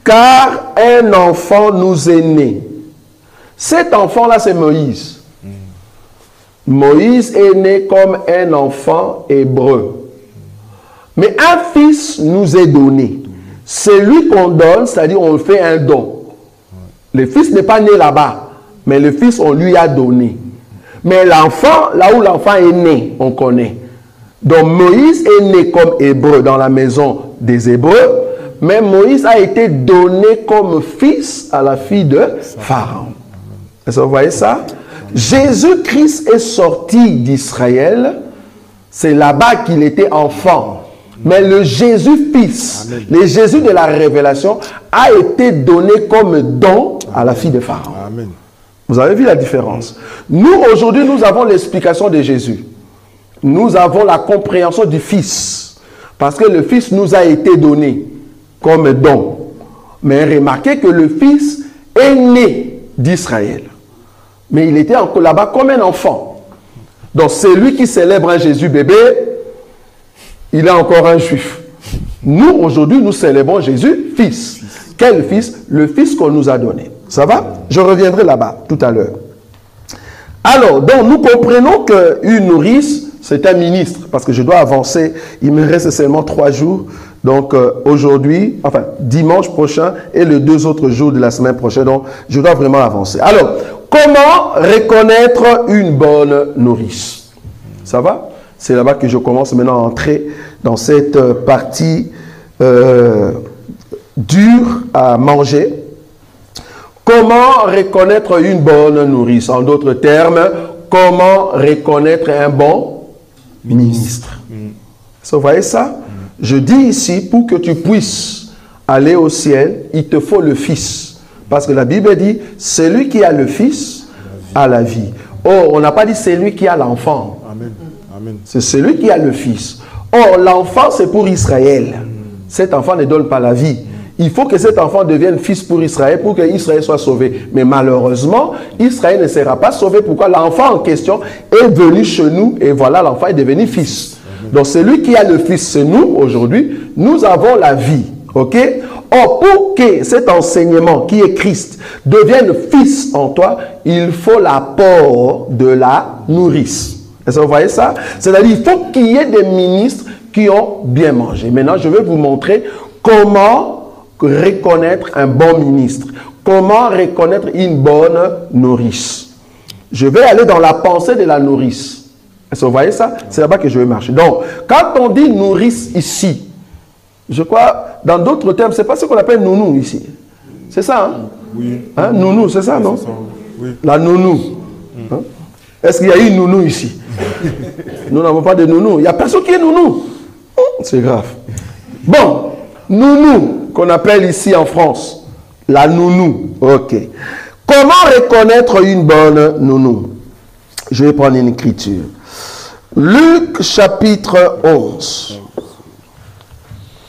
car un enfant nous est né. Cet enfant-là, c'est Moïse. Moïse est né comme un enfant hébreu. Mais un fils nous est donné. C'est lui qu'on donne, c'est-à-dire on fait un don. Le fils n'est pas né là-bas, mais le fils, on lui a donné. Mais l'enfant, là où l'enfant est né, on connaît. Donc Moïse est né comme hébreu dans la maison des Hébreux, mais Moïse a été donné comme fils à la fille de Pharaon. Est-ce que vous voyez ça? Jésus-Christ est sorti d'Israël, c'est là-bas qu'il était enfant. Mais le Jésus-Fils, le Jésus de la révélation, a été donné comme don à la fille de Pharaon. Amen. Vous avez vu la différence? Nous, aujourd'hui, nous avons l'explication de Jésus. Nous avons la compréhension du Fils. Parce que le Fils nous a été donné comme don. Mais remarquez que le Fils est né d'Israël. Mais il était encore là-bas comme un enfant. Donc, celui qui célèbre un Jésus bébé, il est encore un juif. Nous, aujourd'hui, nous célébrons Jésus, Fils. Quel Fils? Le Fils qu'on nous a donné. Ça va? Je reviendrai là-bas tout à l'heure. Alors, donc, nous comprenons qu'une nourrice, c'est un ministre, parce que je dois avancer. Il me reste seulement 3 jours. Donc, aujourd'hui, enfin, dimanche prochain et les 2 autres jours de la semaine prochaine. Donc, je dois vraiment avancer. Alors, comment reconnaître une bonne nourrice? Ça va? C'est là-bas que je commence maintenant à entrer dans cette partie dure à manger. Comment reconnaître une bonne nourrice? En d'autres termes, comment reconnaître un bon ministre? Vous voyez ça? Je dis ici, pour que tu puisses aller au ciel, il te faut le Fils. Parce que la Bible dit, celui qui a le Fils a la vie. Or, on n'a pas dit celui qui a l'enfant. Amen. Amen. C'est celui qui a le Fils. Or, l'enfant, c'est pour Israël. Cet enfant ne donne pas la vie. Il faut que cet enfant devienne fils pour Israël, pour que Israël soit sauvé. Mais malheureusement, Israël ne sera pas sauvé. Pourquoi? L'enfant en question est venu chez nous et voilà, l'enfant est devenu fils. Donc, celui qui a le Fils, c'est nous, aujourd'hui. Nous avons la vie. Ok? Or, pour que cet enseignement qui est Christ devienne fils en toi, il faut l'apport de la nourrice. Est-ce que vous voyez ça? C'est-à-dire, il faut qu'il y ait des ministres qui ont bien mangé. Maintenant, je vais vous montrer comment reconnaître un bon ministre. Comment reconnaître une bonne nourrice. Je vais aller dans la pensée de la nourrice. Est-ce que vous voyez ça? C'est là-bas que je vais marcher. Donc, quand on dit nourrice ici, je crois, dans d'autres termes, c'est pas ce qu'on appelle nounou ici. C'est ça, hein? Oui. Hein? Nounou, c'est ça, non? Ça. Oui. La nounou. Hein? Est-ce qu'il y a une nounou ici? Nous n'avons pas de nounou. Il n'y a personne qui est nounou. C'est grave. Bon, nounou, qu'on appelle ici en France. La nounou. Ok. Comment reconnaître une bonne nounou? Je vais prendre une écriture. Luc chapitre 11.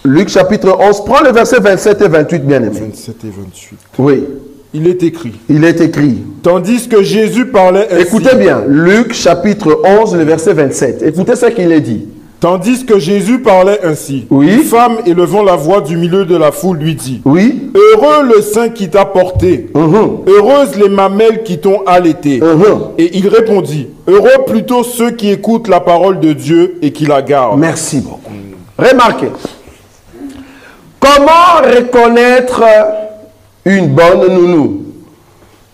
Luc chapitre 11. Prends le verset 27 et 28, bien aimé. 27 et 28. Oui. Il est écrit. Il est écrit. Tandis que Jésus parlait ainsi. Écoutez bien. Luc chapitre 11, le verset 27. Écoutez ce qu'il est dit. Tandis que Jésus parlait ainsi, oui. Une femme élevant la voix du milieu de la foule lui dit, oui. Heureux le sein qui t'a porté, heureuses les mamelles qui t'ont allaité. Et il répondit, heureux plutôt ceux qui écoutent la parole de Dieu et qui la gardent. Merci beaucoup. Remarquez, comment reconnaître une bonne nounou?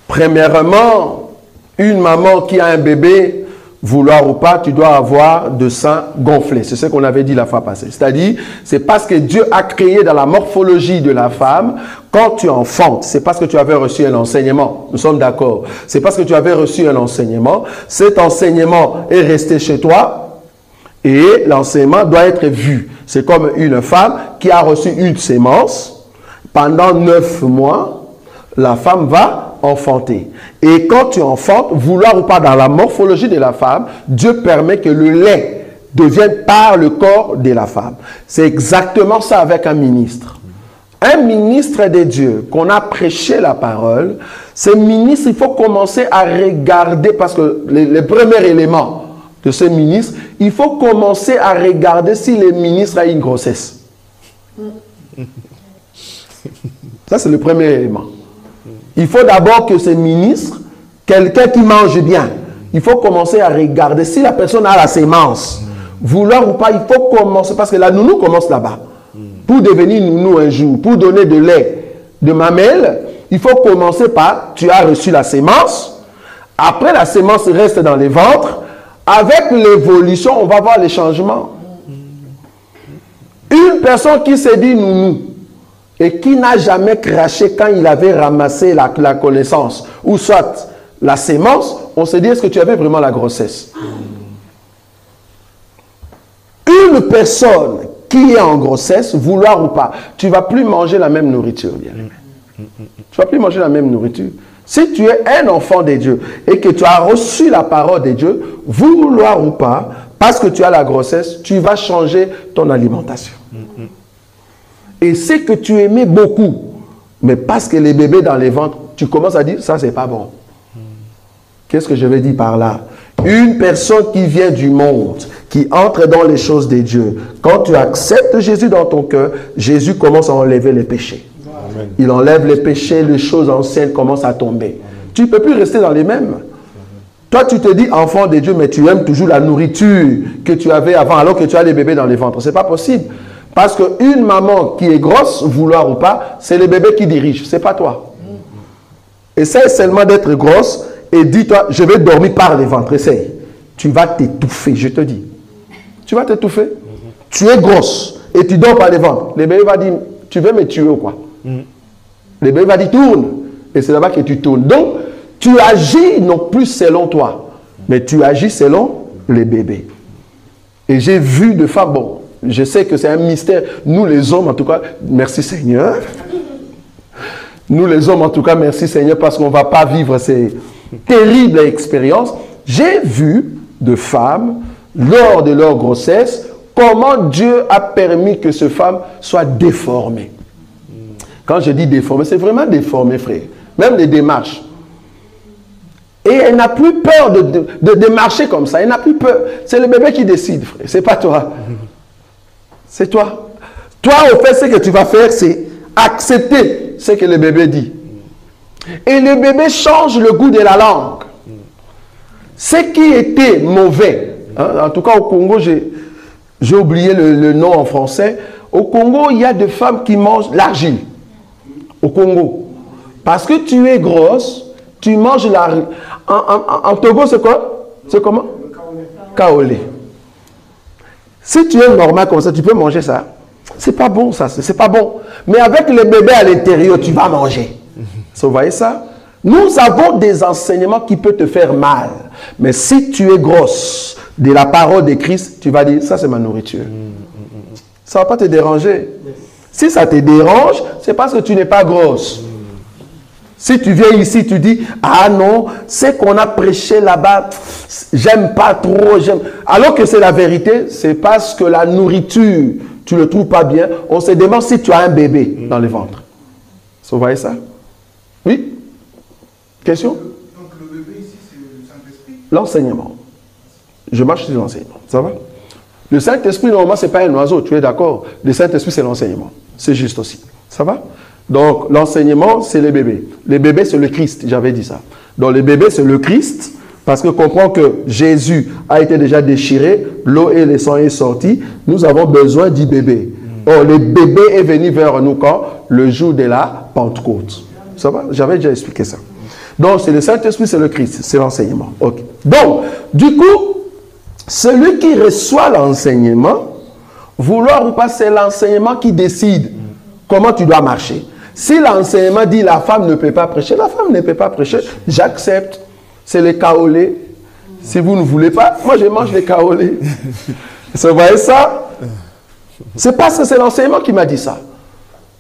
Premièrement, une maman qui a un bébé, vouloir ou pas, tu dois avoir de sein gonflé. C'est ce qu'on avait dit la fois passée. C'est-à-dire, c'est parce que Dieu a créé dans la morphologie de la femme, quand tu enfantes, c'est parce que tu avais reçu un enseignement. Nous sommes d'accord. C'est parce que tu avais reçu un enseignement. Cet enseignement est resté chez toi et l'enseignement doit être vu. C'est comme une femme qui a reçu une sémence. Pendant 9 mois, la femme va enfanter. Et quand tu enfantes, vouloir ou pas dans la morphologie de la femme, Dieu permet que le lait devienne par le corps de la femme. C'est exactement ça avec un ministre. Un ministre de Dieu, qu'on a prêché la parole, ce ministre, il faut commencer à regarder, parce que les premiers éléments de ce ministre, il faut commencer à regarder si le ministre a une grossesse. Ça, c'est le premier élément. Il faut d'abord que ce ministre, quelqu'un qui mange bien, il faut commencer à regarder si la personne a la sémence. Vouloir ou pas, il faut commencer, parce que la nounou commence là-bas. pour devenir nounou un jour, pour donner de lait, de mamelle, il faut commencer par, tu as reçu la sémence. Après, la sémence reste dans les ventres. Avec l'évolution, on va voir les changements. Une personne qui s'est dit nounou et qui n'a jamais craché quand il avait ramassé la connaissance, ou soit la sémence, on se dit, est-ce que tu avais vraiment la grossesse? Une personne qui est en grossesse, vouloir ou pas, tu ne vas plus manger la même nourriture, bien aimé. Tu ne vas plus manger la même nourriture. Si tu es un enfant de Dieu et que tu as reçu la parole de Dieu, vouloir ou pas, parce que tu as la grossesse, tu vas changer ton alimentation. Et c'est que tu aimais beaucoup, mais parce que les bébés dans les ventres, tu commences à dire, ça c'est pas bon. Qu'est-ce que je veux dire par là? Une personne qui vient du monde, qui entre dans les choses de Dieu, quand tu acceptes Jésus dans ton cœur, Jésus commence à enlever les péchés. Amen. Il enlève les péchés, les choses anciennes commencent à tomber. Amen. Tu ne peux plus rester dans les mêmes. Toi, tu te dis enfant de Dieu, mais tu aimes toujours la nourriture que tu avais avant, alors que tu as les bébés dans les ventres. Ce n'est pas possible. Parce qu'une maman qui est grosse, vouloir ou pas, c'est le bébé qui dirige, ce n'est pas toi. Essaye seulement d'être grosse et dis-toi, je vais dormir par les ventres. Essaye. Tu vas t'étouffer, je te dis. Tu vas t'étouffer. Tu es grosse et tu dors par les ventres. Le bébé va dire, tu veux me tuer ou quoi? Le bébé va dire, tourne. Et c'est là-bas que tu tournes. Donc, tu agis non plus selon toi, mais tu agis selon les bébés. Et j'ai vu de femmes, bon, je sais que c'est un mystère. Nous les hommes, en tout cas, merci Seigneur. Nous les hommes, en tout cas, merci Seigneur, parce qu'on ne va pas vivre ces terribles expériences. J'ai vu de femmes, lors de leur grossesse, comment Dieu a permis que ces femmes soient déformées. Quand je dis déformées, c'est vraiment déformé, frère. Même les démarches. Et elle n'a plus peur de marcher comme ça. Elle n'a plus peur. C'est le bébé qui décide, frère. C'est pas toi. C'est toi. Toi, au fait, ce que tu vas faire, c'est accepter ce que le bébé dit. Et le bébé change le goût de la langue. Ce qui était mauvais, hein, en tout cas au Congo, j'ai oublié le nom en français. Au Congo, il y a des femmes qui mangent l'argile. Au Congo. Parce que tu es grosse, tu manges l'argile. En Togo, c'est quoi? C'est comment? Kaolé. Si tu es normal comme ça, tu peux manger ça. C'est pas bon ça, c'est pas bon. Mais avec le bébé à l'intérieur, tu vas manger. Vous voyez ça? Nous avons des enseignements qui peuvent te faire mal. Mais si tu es grosse de la parole de Christ, tu vas dire, ça c'est ma nourriture. Ça ne va pas te déranger. Si ça te dérange, c'est parce que tu n'es pas grosse. Si tu viens ici, tu dis, ah non, ce qu'on a prêché là-bas, j'aime pas trop, j'aime. Alors que c'est la vérité, c'est parce que la nourriture, tu ne le trouves pas bien. On se demande si tu as un bébé dans le ventre. Vous voyez ça? Oui? Question? Donc le bébé ici, c'est le Saint-Esprit? L'enseignement. Je marche sur l'enseignement. Ça va? Le Saint-Esprit, normalement, ce n'est pas un oiseau, tu es d'accord? Le Saint-Esprit, c'est l'enseignement. C'est juste aussi. Ça va? Donc, l'enseignement, c'est les bébés. Les bébés, c'est le Christ, j'avais dit ça. Donc, les bébés, c'est le Christ, parce que comprend que Jésus a été déjà déchiré, l'eau et le sang est sorti, nous avons besoin du bébé. Or, le bébé est venu vers nous quand? Le jour de la Pentecôte. Ça va? J'avais déjà expliqué ça. Donc, c'est le Saint-Esprit, c'est le Christ, c'est l'enseignement. Okay. Donc, du coup, celui qui reçoit l'enseignement, vouloir ou pas, c'est l'enseignement qui décide comment tu dois marcher. Si l'enseignement dit la femme ne peut pas prêcher, la femme ne peut pas prêcher, j'accepte. C'est les kaolés. Si vous ne voulez pas, moi je mange les kaolés. Vous voyez ça? C'est parce que c'est l'enseignement qui m'a dit ça.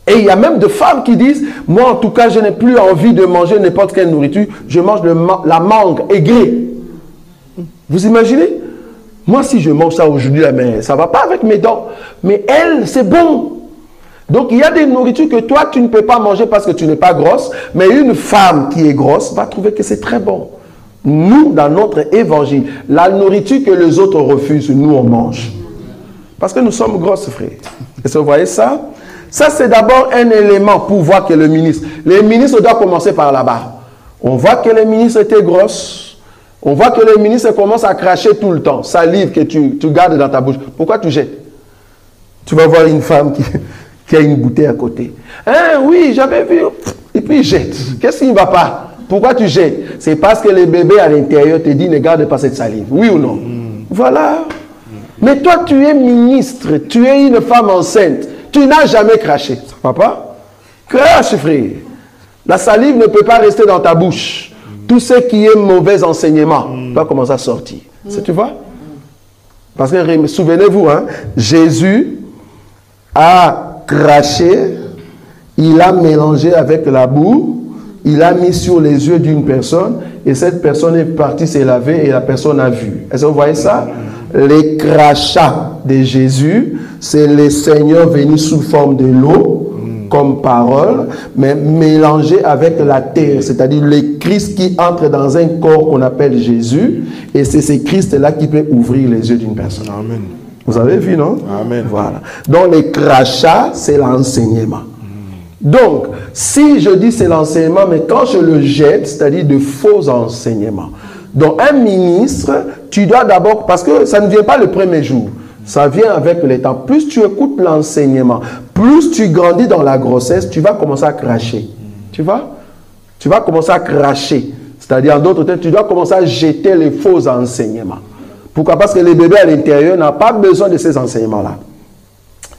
Et il y a même de femmes qui disent, moi en tout cas, je n'ai plus envie de manger n'importe quelle nourriture, je mange la mangue aigrée. Vous imaginez? Moi, si je mange ça aujourd'hui, ça ne va pas avec mes dents. Mais elle, c'est bon. Donc, il y a des nourritures que toi, tu ne peux pas manger parce que tu n'es pas grosse. Mais une femme qui est grosse va trouver que c'est très bon. Nous, dans notre évangile, la nourriture que les autres refusent, nous, on mange. Parce que nous sommes grosses, frère. Est-ce que vous voyez ça? Ça, c'est d'abord un élément pour voir que le ministre... Les ministres doivent commencer par là-bas. On voit que les ministres étaient grosses. On voit que les ministres commencent à cracher tout le temps. Salive que tu gardes dans ta bouche. Pourquoi tu jettes? Tu vas voir une femme qui a une bouteille à côté. Hein, oui, j'avais vu. Et puis il jette. Qu'est-ce qui ne va pas? Pourquoi tu jettes? C'est parce que le bébé à l'intérieur te dit ne garde pas cette salive. Oui ou non? Voilà. Mais toi, tu es ministre, tu es une femme enceinte. Tu n'as jamais craché. Ça va pas? Crache, frère. La salive ne peut pas rester dans ta bouche. Tout ce qui est mauvais enseignement va commencer à sortir. Tu vois? Parce que, souvenez-vous, hein, Jésus a craché, il a mélangé avec la boue, il a mis sur les yeux d'une personne, et cette personne est partie se laver et la personne a vu. Est-ce que vous voyez ça? Les crachats de Jésus, c'est le Seigneur venu sous forme de l'eau, comme parole, mais mélangé avec la terre, c'est-à-dire le Christ qui entre dans un corps qu'on appelle Jésus, et c'est ce Christ-là qui peut ouvrir les yeux d'une personne. Amen. Vous avez vu, non? Amen. Voilà. Donc, les crachats, c'est l'enseignement. Donc, si je dis c'est l'enseignement, mais quand je le jette, c'est-à-dire de faux enseignements. Donc, un ministre, tu dois d'abord, parce que ça ne vient pas le premier jour, ça vient avec le temps. Plus tu écoutes l'enseignement, plus tu grandis dans la grossesse, tu vas commencer à cracher. Tu vois? Tu vas commencer à cracher. C'est-à-dire, en d'autres termes, tu dois commencer à jeter les faux enseignements. Pourquoi? Parce que le bébé à l'intérieur n'a pas besoin de ces enseignements-là.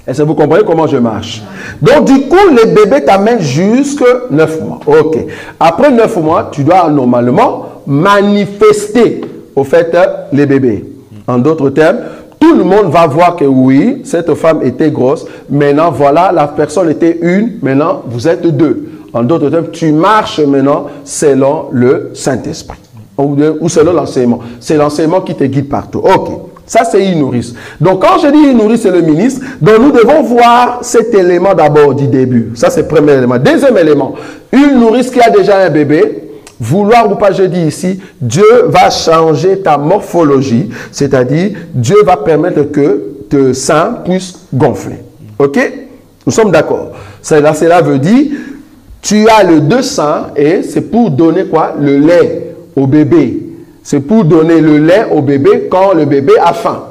Est-ce que vous comprenez comment je marche? Donc, du coup, le bébé t'amène jusqu'à 9 mois. OK. Après 9 mois, tu dois normalement manifester, au fait, les bébés. En d'autres termes, tout le monde va voir que oui, cette femme était grosse. Maintenant, voilà, la personne était une. Maintenant, vous êtes deux. En d'autres termes, tu marches maintenant selon le Saint-Esprit. Ou selon l'enseignement. C'est l'enseignement qui te guide partout. OK. Ça, c'est une nourrice. Donc, quand je dis une nourrice, c'est le ministre. Donc, nous devons voir cet élément d'abord du début. Ça, c'est le premier élément. Deuxième élément, une nourrice qui a déjà un bébé, vouloir ou pas, je dis ici, Dieu va changer ta morphologie. C'est-à-dire, Dieu va permettre que tes seins puissent gonfler. OK? Nous sommes d'accord. Cela veut dire, tu as le deux seins et c'est pour donner quoi? Le lait au bébé. C'est pour donner le lait au bébé quand le bébé a faim.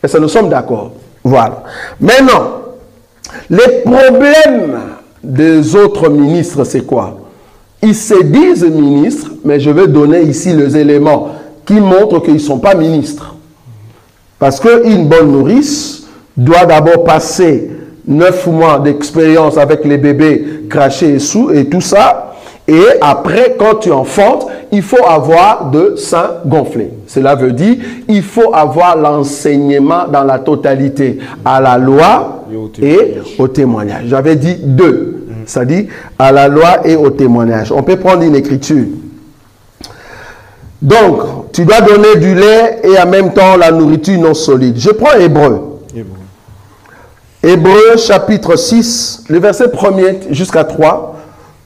Et ça, nous sommes d'accord. Voilà. Maintenant, les problèmes des autres ministres, c'est quoi? Ils se disent ministres, mais je vais donner ici les éléments qui montrent qu'ils ne sont pas ministres. Parce qu'une bonne nourrice doit d'abord passer 9 mois d'expérience avec les bébés crachés et tout ça. Et après, quand tu enfantes, il faut avoir de seins gonflés. Cela veut dire il faut avoir l'enseignement dans la totalité, à la loi et au témoignage. J'avais dit deux, c'est-à-dire à la loi et au témoignage. On peut prendre une écriture. Donc, tu dois donner du lait et en même temps la nourriture non solide. Je prends Hébreu. Hébreu chapitre 6, le verset 1er jusqu'à 3.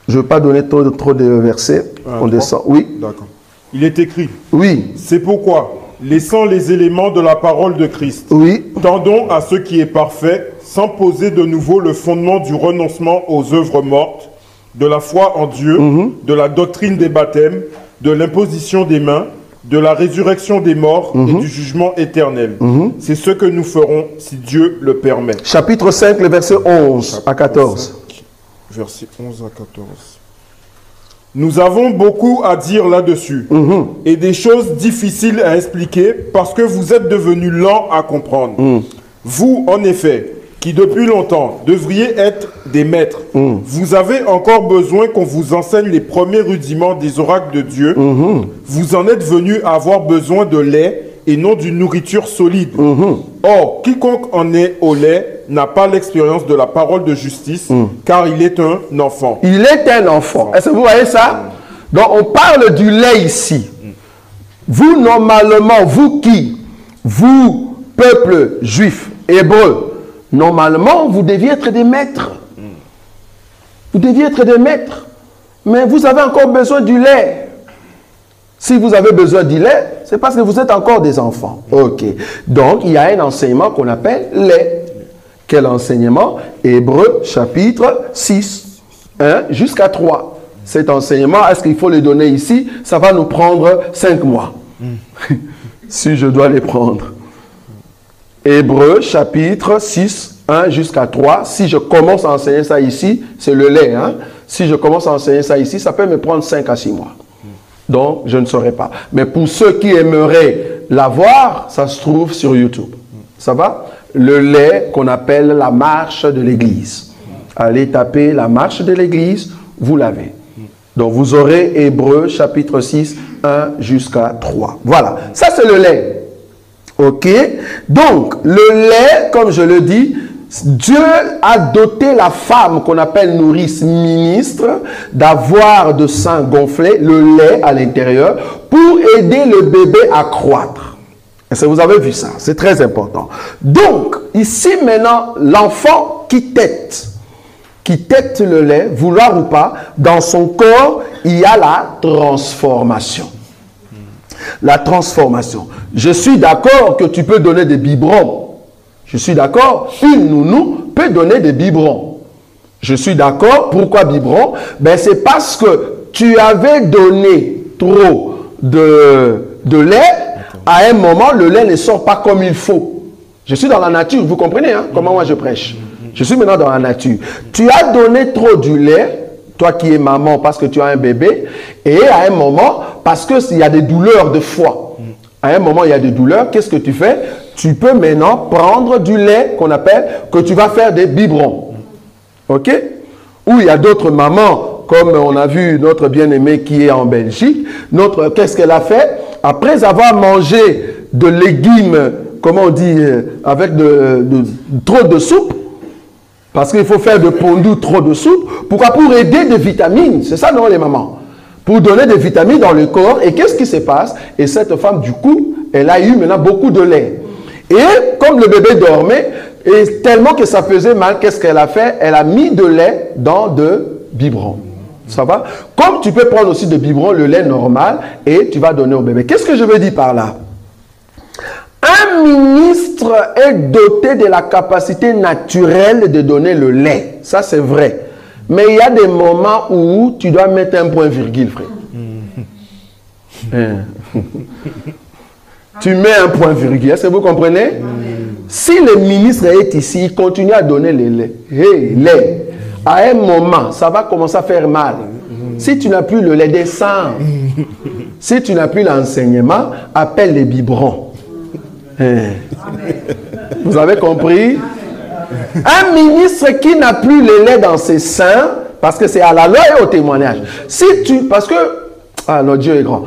Je ne veux pas donner trop de versets. On descend. Oui. D'accord. Il est écrit. Oui. C'est pourquoi, laissant les éléments de la parole de Christ, oui. Tendons à ce qui est parfait, sans poser de nouveau le fondement du renoncement aux œuvres mortes, de la foi en Dieu, de la doctrine des baptêmes, de l'imposition des mains, de la résurrection des morts et du jugement éternel. C'est ce que nous ferons si Dieu le permet. Chapitre 5, le verset 11 à 14. Versets 11 à 14. Nous avons beaucoup à dire là-dessus et des choses difficiles à expliquer parce que vous êtes devenus lents à comprendre. Vous, en effet, qui depuis longtemps devriez être des maîtres, vous avez encore besoin qu'on vous enseigne les premiers rudiments des oracles de Dieu. Vous en êtes venus à avoir besoin de lait et non d'une nourriture solide. Or, quiconque en est au lait n'a pas l'expérience de la parole de justice, car il est un enfant. Il est un enfant. Est-ce que vous voyez ça? Donc, on parle du lait ici. Vous, normalement, vous qui? Vous, peuple juif, hébreu, normalement, vous deviez être des maîtres. Vous deviez être des maîtres. Mais vous avez encore besoin du lait. Si vous avez besoin du lait, c'est parce que vous êtes encore des enfants. OK. Donc, il y a un enseignement qu'on appelle lait. Quel enseignement? Hébreu chapitre 6, 1 jusqu'à 3. Cet enseignement, est-ce qu'il faut le donner ici? Ça va nous prendre 5 mois. Si je dois les prendre. Hébreu chapitre 6, 1 jusqu'à 3. Si je commence à enseigner ça ici, c'est le lait. Hein? Si je commence à enseigner ça ici, ça peut me prendre 5 à 6 mois. Donc, je ne saurais pas. Mais pour ceux qui aimeraient l'avoir, ça se trouve sur YouTube. Ça va? Le lait qu'on appelle la marche de l'Église. Allez taper la marche de l'Église, vous l'avez. Donc, vous aurez Hébreux chapitre 6, 1 jusqu'à 3. Voilà. Ça, c'est le lait. OK? Donc, le lait, comme je le dis, Dieu a doté la femme qu'on appelle nourrice ministre d'avoir de sein gonflé, le lait à l'intérieur, pour aider le bébé à croître. Et vous avez vu ça, c'est très important. Donc, ici maintenant, l'enfant qui tète le lait, vouloir ou pas, dans son corps, il y a la transformation. La transformation. Je suis d'accord que tu peux donner des biberons. Je suis d'accord, une nounou peut donner des biberons. Je suis d'accord, pourquoi biberon? Ben c'est parce que tu avais donné trop de lait, à un moment, le lait ne sort pas comme il faut. Je suis dans la nature, vous comprenez hein, comment moi je prêche? Je suis maintenant dans la nature. Tu as donné trop du lait, toi qui es maman parce que tu as un bébé, et à un moment, parce qu'il y a des douleurs de foie. À un moment, il y a des douleurs, qu'est-ce que tu fais? Tu peux maintenant prendre du lait qu'on appelle, que tu vas faire des biberons. OK? Ou il y a d'autres mamans, comme on a vu notre bien-aimée qui est en Belgique. Qu'est-ce qu'elle a fait? Après avoir mangé de légumes, comment on dit, avec trop de soupe, parce qu'il faut faire de pondu trop de soupe. Pourquoi? Pour aider des vitamines. C'est ça, non, les mamans? Pour donner des vitamines dans le corps. Et qu'est-ce qui se passe? Et cette femme, du coup, elle a eu maintenant beaucoup de lait. Et comme le bébé dormait, et tellement que ça faisait mal, qu'est-ce qu'elle a fait? Elle a mis de lait dans de biberons. Ça va? Comme tu peux prendre aussi de biberons, le lait normal, et tu vas donner au bébé. Qu'est-ce que je veux dire par là? Un ministre est doté de la capacité naturelle de donner le lait. Ça, c'est vrai. Mais il y a des moments où tu dois mettre un point virgule, frère. Tu mets un point virgule. Est-ce que vous comprenez? Si le ministre est ici, il continue à donner le lait. Lait. À un moment, ça va commencer à faire mal. Si tu n'as plus le lait, descends. Si tu n'as plus l'enseignement, appelle les biberons. Vous avez compris? Un ministre qui n'a plus le lait dans ses seins, parce que c'est à la loi et au témoignage. Parce que, notre Dieu est grand.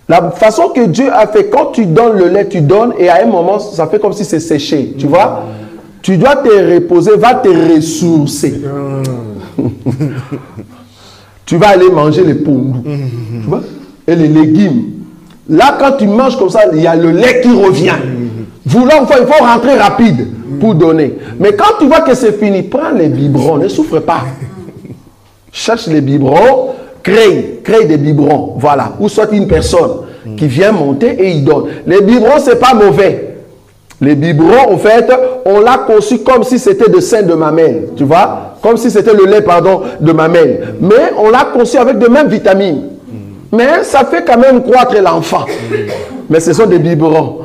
La façon que Dieu a fait, quand tu donnes le lait, tu donnes, et à un moment, ça fait comme si c'est séché. Tu vois? Tu dois te reposer, va te ressourcer. Tu vas aller manger les pondus. Tu vois? Et les légumes. Là, quand tu manges comme ça, il y a le lait qui revient. Il faut rentrer rapide pour donner. Mais quand tu vois que c'est fini, prends les biberons, ne souffre pas. Cherche les biberons, crée des biberons. Voilà. Ou soit une personne qui vient monter et il donne. Les biberons, ce n'est pas mauvais. Les biberons, en fait, on l'a conçu comme si c'était de sein de mamelle. Tu vois? Comme si c'était le lait, pardon, de mamelle. Mais on l'a conçu avec de mêmes vitamines. Mais ça fait quand même croître l'enfant. Mais ce sont des biberons.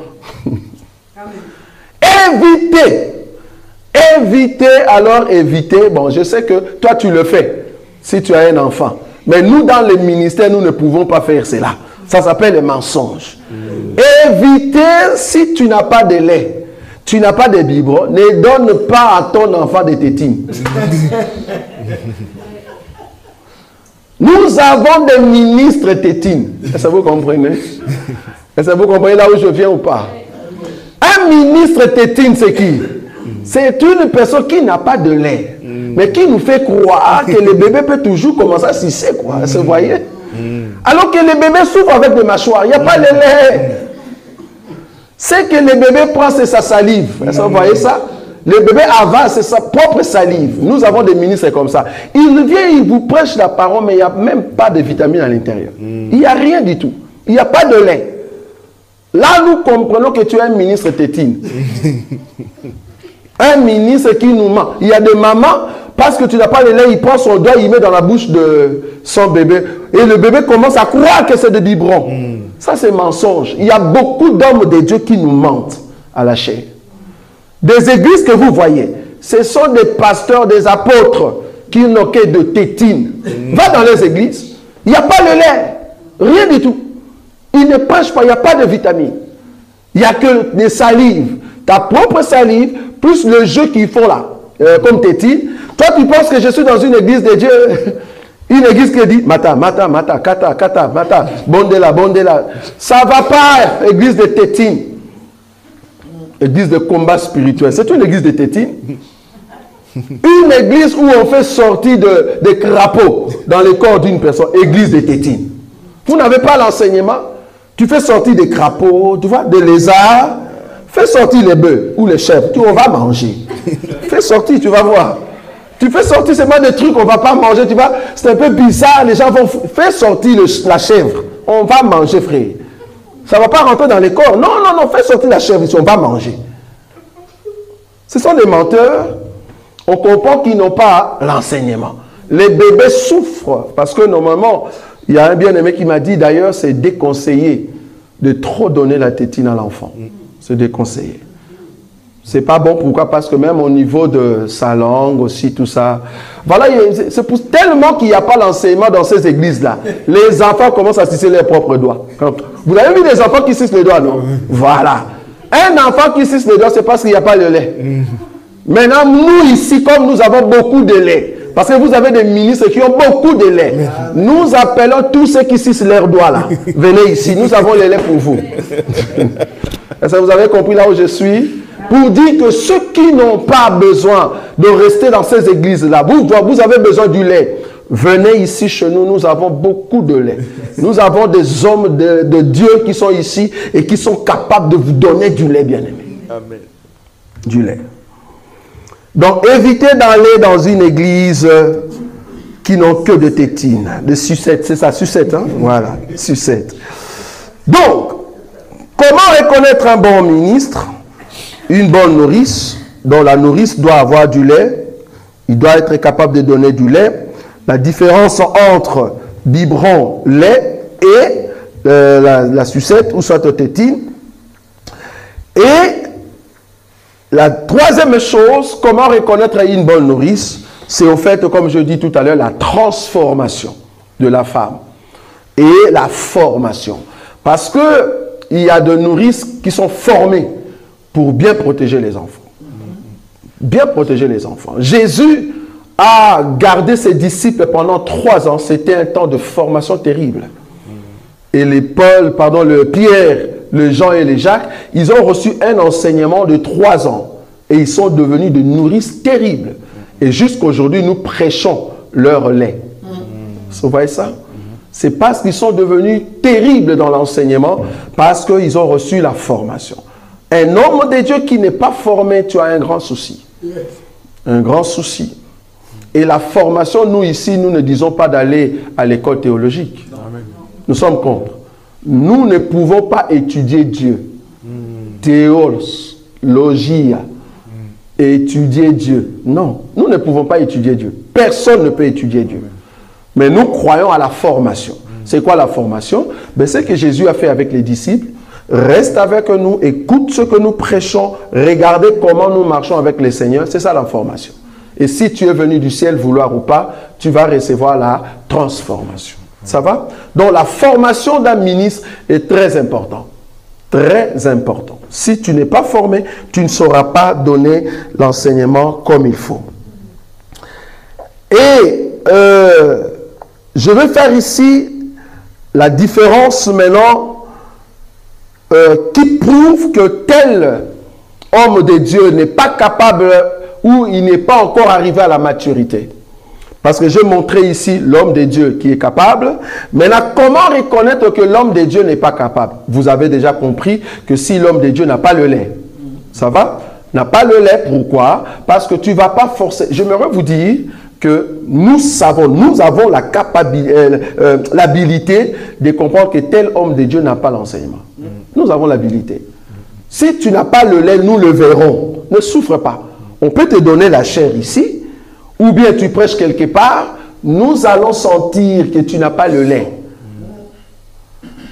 Évitez. Bon, je sais que toi, tu le fais si tu as un enfant. Mais nous, dans le ministère, nous ne pouvons pas faire cela. Ça s'appelle le mensonge. Évitez, si tu n'as pas de lait, tu n'as pas de biberon, ne donne pas à ton enfant des tétines. Nous avons des ministres tétines. Est-ce que vous comprenez? Est-ce que vous comprenez là où je viens ou pas? Un ministre tétine, c'est qui? C'est une personne qui n'a pas de lait, mais qui nous fait croire que le bébé peut toujours commencer à sucer, quoi. Vous voyez? Alors que le bébé souffre avec des mâchoires, il n'y a pas de lait. C'est que le bébé prend, c'est sa salive. Est-ce que vous voyez ça? Le bébé avale, c'est sa propre salive. Nous avons des ministres comme ça. Il vient, il vous prêche la parole, mais il n'y a même pas de vitamines à l'intérieur. Il n'y a rien du tout. Il n'y a pas de lait. Là, nous comprenons que tu es un ministre tétine. Un ministre qui nous ment. Il y a des mamans, parce que tu n'as pas de lait, il prend son doigt, il met dans la bouche de son bébé. Et le bébé commence à croire que c'est des biberons. Ça, c'est mensonge. Il y a beaucoup d'hommes de Dieu qui nous mentent à la chair. Des églises que vous voyez, Ce sont des pasteurs, des apôtres qui n'ont que de tétine. Va dans les églises, il n'y a pas le lait, rien du tout. Ils ne prêchent pas, il n'y a pas de vitamines. Il n'y a que des salives. Ta propre salive, plus le jeu qu'ils font là, comme tétine. Toi, tu penses que je suis dans une église de Dieu, une église qui dit mata, mata, mata, kata, kata, mata, bondela, bondela. Ça ne va pas, église de tétine. Église de combat spirituel. C'est une église de tétine. Une église où on fait sortir des crapauds dans le corps d'une personne. Église de tétine. Vous n'avez pas l'enseignement. Tu fais sortir des crapauds, tu vois, des lézards. Fais sortir les bœufs ou les chèvres. On va manger. Fais sortir, tu vas voir. Tu fais sortir seulement des trucs qu'on ne va pas manger. Tu vois, c'est un peu bizarre. Les gens vont faire sortir la chèvre. On va manger, frère. Ça ne va pas rentrer dans les corps. Non, non, non. Fais sortir la chèvre ici. On va manger. Ce sont des menteurs. On comprend qu'ils n'ont pas l'enseignement. Les bébés souffrent parce que normalement, il y a un bien-aimé qui m'a dit d'ailleurs, c'est déconseillé de trop donner la tétine à l'enfant. C'est déconseillé. C'est pas bon. Pourquoi? Parce que même au niveau de sa langue aussi, tout ça. Voilà, c'est tellement qu'il n'y a pas l'enseignement dans ces églises-là. Les enfants commencent à sucer leurs propres doigts. Vous avez vu des enfants qui sucent les doigts, non? Voilà. Un enfant qui suce les doigts, c'est parce qu'il n'y a pas le lait. Maintenant, nous ici, comme nous avons beaucoup de lait, parce que vous avez des ministres qui ont beaucoup de lait, nous appelons tous ceux qui sucent leurs doigts là. Venez ici, nous avons le lait pour vous. Est-ce que vous avez compris là où je suis? Pour dire que ceux qui n'ont pas besoin de rester dans ces églises-là, vous avez besoin du lait. Venez ici chez nous, nous avons beaucoup de lait. Nous avons des hommes de Dieu qui sont ici et qui sont capables de vous donner du lait, bien-aimé. Amen. Du lait. Donc, évitez d'aller dans une église qui n'ont que de tétines, de sucettes. C'est ça, sucette, hein? Voilà, sucette. Donc, comment reconnaître un bon ministre? Une bonne nourrice, dont la nourrice doit avoir du lait. Il doit être capable de donner du lait. La différence entre biberon, lait et la sucette ou soit tétine. Et la troisième chose, comment reconnaître une bonne nourrice, c'est au fait, comme je dis tout à l'heure, la transformation de la femme et la formation. Parce qu'il y a de nourrices qui sont formées pour bien protéger les enfants. Bien protéger les enfants. Jésus a gardé ses disciples pendant 3 ans. C'était un temps de formation terrible. Et le Pierre, le Jean et les Jacques, ils ont reçu un enseignement de 3 ans. Et ils sont devenus de nourrices terribles. Et jusqu'aujourd'hui, nous prêchons leur lait. Vous voyez ça? C'est parce qu'ils sont devenus terribles dans l'enseignement, parce qu'ils ont reçu la formation. Un homme de Dieu qui n'est pas formé, tu as un grand souci. Un grand souci. Et la formation, nous ici, nous ne disons pas d'aller à l'école théologique. Nous sommes contre. Nous ne pouvons pas étudier Dieu. Théos, logia. Étudier Dieu. Non, nous ne pouvons pas étudier Dieu. Personne ne peut étudier Dieu. Mais nous croyons à la formation. C'est quoi la formation? Ben, c'est ce que Jésus a fait avec les disciples. Reste avec nous, écoute ce que nous prêchons, regardez comment nous marchons avec le Seigneur. C'est ça la formation. Et si tu es venu du ciel, vouloir ou pas, tu vas recevoir la transformation. Ça va? Donc la formation d'un ministre est très importante. Très important. Si tu n'es pas formé, tu ne sauras pas donner l'enseignement comme il faut. Et je vais faire ici la différence maintenant qui prouve que tel homme de Dieu n'est pas capable ou il n'est pas encore arrivé à la maturité. Parce que j'ai montré ici l'homme de Dieu qui est capable. Maintenant, comment reconnaître que l'homme de Dieu n'est pas capable? Vous avez déjà compris que si l'homme de Dieu n'a pas le lait, ça va? N'a pas le lait, pourquoi? Parce que tu ne vas pas forcer. J'aimerais vous dire que nous avons la capacité, l'habilité de comprendre que tel homme de Dieu n'a pas l'enseignement. Nous avons l'habilité. Si tu n'as pas le lait, nous le verrons. Ne souffre pas. On peut te donner la chair ici, ou bien tu prêches quelque part, nous allons sentir que tu n'as pas le lait.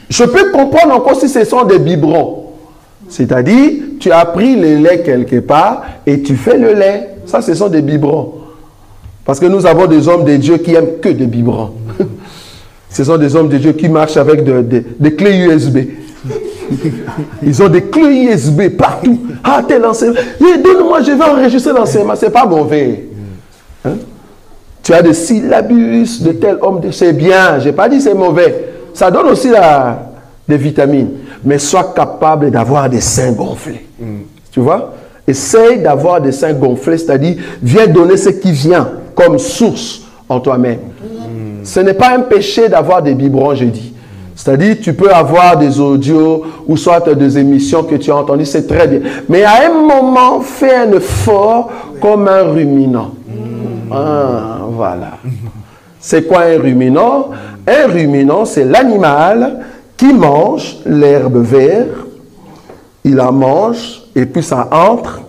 Je peux comprendre encore si ce sont des biberons. C'est-à-dire, tu as pris le lait quelque part et tu fais le lait. Ça, ce sont des biberons. Parce que nous avons des hommes de Dieu qui aiment que des biberons. Ce sont des hommes de Dieu qui marchent avec des clés USB. Ils ont des clés USB partout. Ah, tel enseignement. Donne-moi, je vais enregistrer l'enseignement. Ce n'est pas mauvais. Hein? Tu as des syllabus de tel homme. C'est bien. Je n'ai pas dit c'est mauvais. Ça donne aussi des vitamines. Mais sois capable d'avoir des seins gonflés. Tu vois? Essaye d'avoir des seins gonflés, c'est-à-dire, viens donner ce qui vient comme source en toi-même. Ce n'est pas un péché d'avoir des biberons, je dis. C'est-à-dire, tu peux avoir des audios ou soit des émissions que tu as entendues, c'est très bien. Mais à un moment, fais un effort comme un ruminant. Ah, voilà. C'est quoi un ruminant? Un ruminant, c'est l'animal qui mange l'herbe verte, il la mange, et puis ça entre.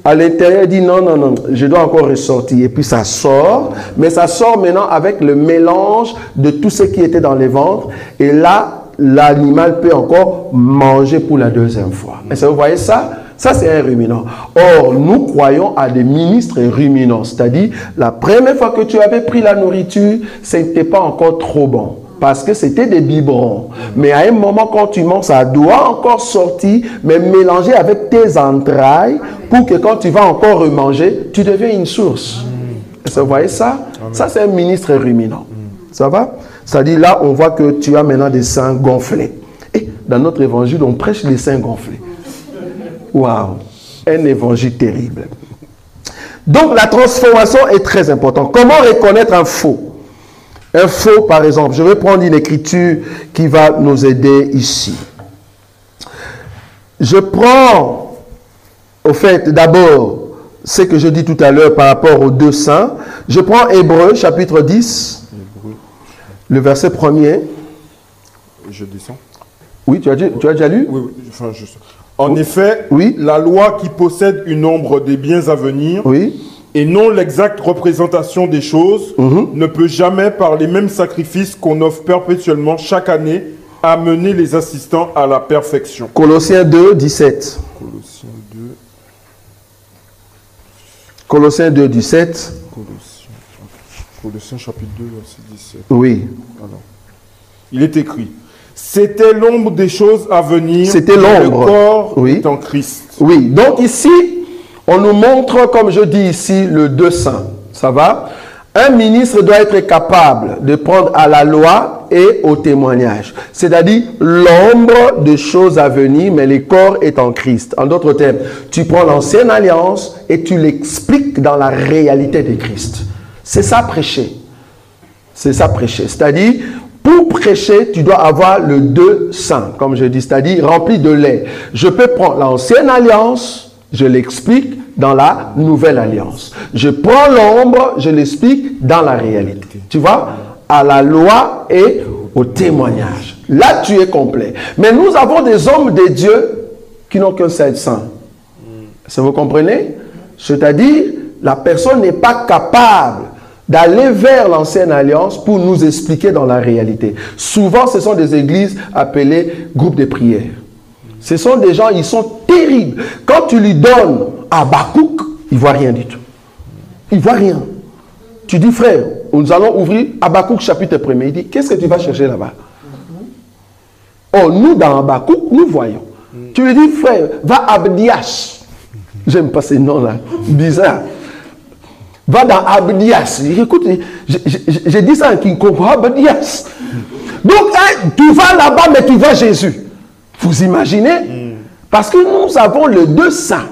À l'intérieur, il dit non, non, non, je dois encore ressortir. Et puis ça sort, mais ça sort maintenant avec le mélange de tout ce qui était dans les ventres. Et là, l'animal peut encore manger pour la deuxième fois. Est-ce que vous voyez ça? Ça, c'est un ruminant. Or, nous croyons à des ministres ruminants. C'est-à-dire, la première fois que tu avais pris la nourriture, ce n'était pas encore trop bon. Parce que c'était des biberons. Mais à un moment, quand tu manges, ça doit encore sortir, mais mélanger avec tes entrailles pour que quand tu vas encore remanger, tu deviens une source. Est-ce que vous voyez ça? Ça, c'est un ministre ruminant. Ça va? C'est-à-dire, là, on voit que tu as maintenant des seins gonflés. Et dans notre évangile, on prêche les seins gonflés. Waouh! Un évangile terrible. Donc, la transformation est très importante. Comment reconnaître un faux? Un faux, par exemple, je vais prendre une écriture qui va nous aider ici. Je prends, au fait, d'abord, ce que je dis tout à l'heure par rapport aux deux saints. Je prends Hébreux, chapitre 10, le verset 1er. Je descends. Oui, tu as déjà lu? Oui, oui. Enfin, en effet, oui, la loi qui possède une ombre des biens à venir, oui, et non l'exacte représentation des choses, ne peut jamais, par les mêmes sacrifices qu'on offre perpétuellement chaque année, amener les assistants à la perfection. Colossiens 2, 17. Colossiens 2. Colossiens 2, 17. Colossiens chapitre 2, verset 17. Oui. Alors, il est écrit, c'était l'ombre des choses à venir. C'était l'ombre. Le corps oui, est en Christ. Oui, donc ici, on nous montre, comme je dis ici, le deux saints. Ça va? Un ministre doit être capable de prendre à la loi et au témoignage. C'est-à-dire l'ombre de choses à venir, mais le corps est en Christ. En d'autres termes, tu prends l'ancienne alliance et tu l'expliques dans la réalité de Christ. C'est ça prêcher. C'est ça prêcher. C'est-à-dire, pour prêcher, tu dois avoir le deux saints, comme je dis, c'est-à-dire rempli de lait. Je peux prendre l'ancienne alliance, je l'explique dans la nouvelle alliance. Je prends l'ombre, je l'explique dans la réalité. Tu vois, à la loi et au témoignage. Là, tu es complet. Mais nous avons des hommes de Dieu qui n'ont qu'un seul saint. Ça vous comprenez? C'est-à-dire, la personne n'est pas capable d'aller vers l'ancienne alliance pour nous expliquer dans la réalité. Souvent, ce sont des églises appelées groupes de prière. Ce sont des gens, ils sont terribles. Quand tu lui donnes Habakkuk, il ne voit rien du tout. Il ne voit rien. Tu dis, frère, nous allons ouvrir Habakkuk chapitre 1er. Il dit, qu'est-ce que tu vas chercher là-bas? Oh, nous, dans Habakkuk, nous voyons. Tu lui dis, frère, va à Abdias. J'aime pas ces noms-là. Bizarre. Va dans Abdias. Écoute, j'ai dit ça en quiconque. Abdias. Donc, hein, tu vas là-bas, mais tu vois Jésus. Vous imaginez? Parce que nous avons le deux saints.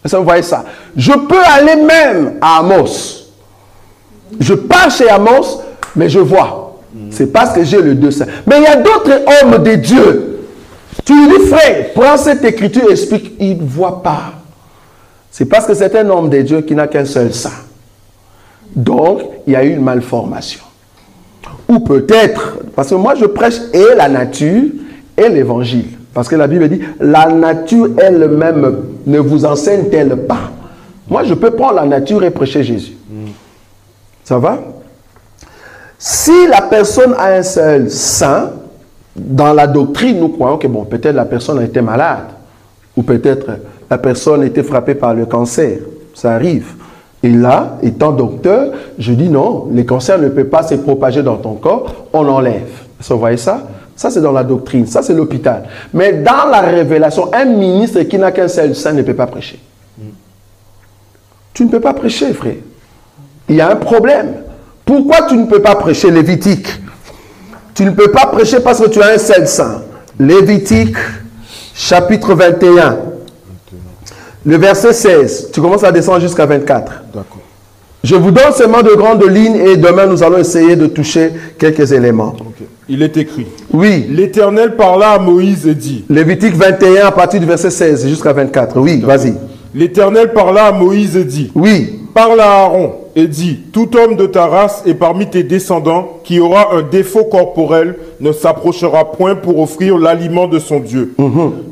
Vous voyez ça? Je peux aller même à Amos. Je pars chez Amos, mais je vois. C'est parce que j'ai le deux saints. Mais il y a d'autres hommes de Dieu. Tu lui dis, frère, prends cette écriture et explique. Il ne voit pas. C'est parce que c'est un homme de Dieu qui n'a qu'un seul saint. Donc, il y a eu une malformation. Ou peut-être, parce que moi je prêche et la nature et l'évangile. Parce que la Bible dit, la nature elle-même ne vous enseigne-t-elle pas? Moi, je peux prendre la nature et prêcher Jésus. Ça va? Si la personne a un seul saint, dans la doctrine, nous croyons que bon, peut-être la personne a été malade. Ou peut-être la personne a été frappée par le cancer. Ça arrive. Et là, étant docteur, je dis non, les cancers ne peuvent pas se propager dans ton corps, on l'enlève. Vous voyez ça? Ça, c'est dans la doctrine, ça, c'est l'hôpital. Mais dans la révélation, un ministre qui n'a qu'un seul sein ne peut pas prêcher. Tu ne peux pas prêcher, frère. Il y a un problème. Pourquoi tu ne peux pas prêcher Lévitique? Tu ne peux pas prêcher parce que tu as un seul sein. Lévitique, chapitre 21. Le verset 16. Tu commences à descendre jusqu'à 24. D'accord. Je vous donne seulement de grandes lignes et demain nous allons essayer de toucher quelques éléments. Okay. Il est écrit. Oui. L'Éternel parla à Moïse et dit. Lévitique 21 à partir du verset 16 jusqu'à 24. Oui, vas-y. L'Éternel parla à Moïse et dit. Oui. Parle à Aaron et dit, tout homme de ta race et parmi tes descendants qui aura un défaut corporel ne s'approchera point pour offrir l'aliment de son Dieu.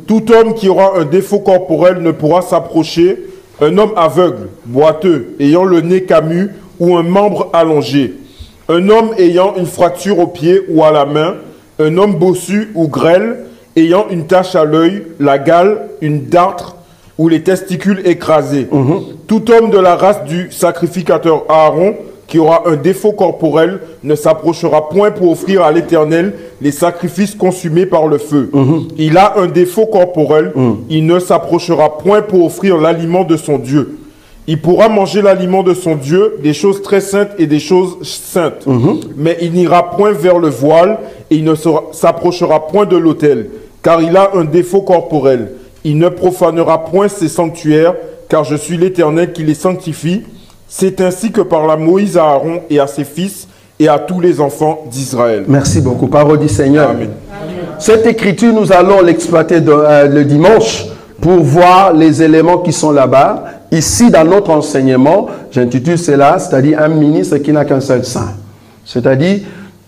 Tout homme qui aura un défaut corporel ne pourra s'approcher. Un homme aveugle, boiteux, ayant le nez camus ou un membre allongé. Un homme ayant une fracture au pied ou à la main. Un homme bossu ou grêle, ayant une tache à l'œil, la gale, une dartre ou les testicules écrasés. Tout homme de la race du sacrificateur Aaron qui aura un défaut corporel ne s'approchera point pour offrir à l'Éternel les sacrifices consumés par le feu. Il a un défaut corporel, il ne s'approchera point pour offrir l'aliment de son Dieu. Il pourra manger l'aliment de son Dieu, des choses très saintes et des choses saintes. Mais il n'ira point vers le voile et il ne s'approchera point de l'autel, car il a un défaut corporel. Il ne profanera point ses sanctuaires, car je suis l'Éternel qui les sanctifie. C'est ainsi que parla Moïse à Aaron et à ses fils et à tous les enfants d'Israël. Merci beaucoup. Parole du Seigneur. Amen. Cette écriture, nous allons l'exploiter le dimanche pour voir les éléments qui sont là-bas. Ici, dans notre enseignement, j'intitule cela, c'est-à-dire un ministre qui n'a qu'un seul sein. C'est-à-dire,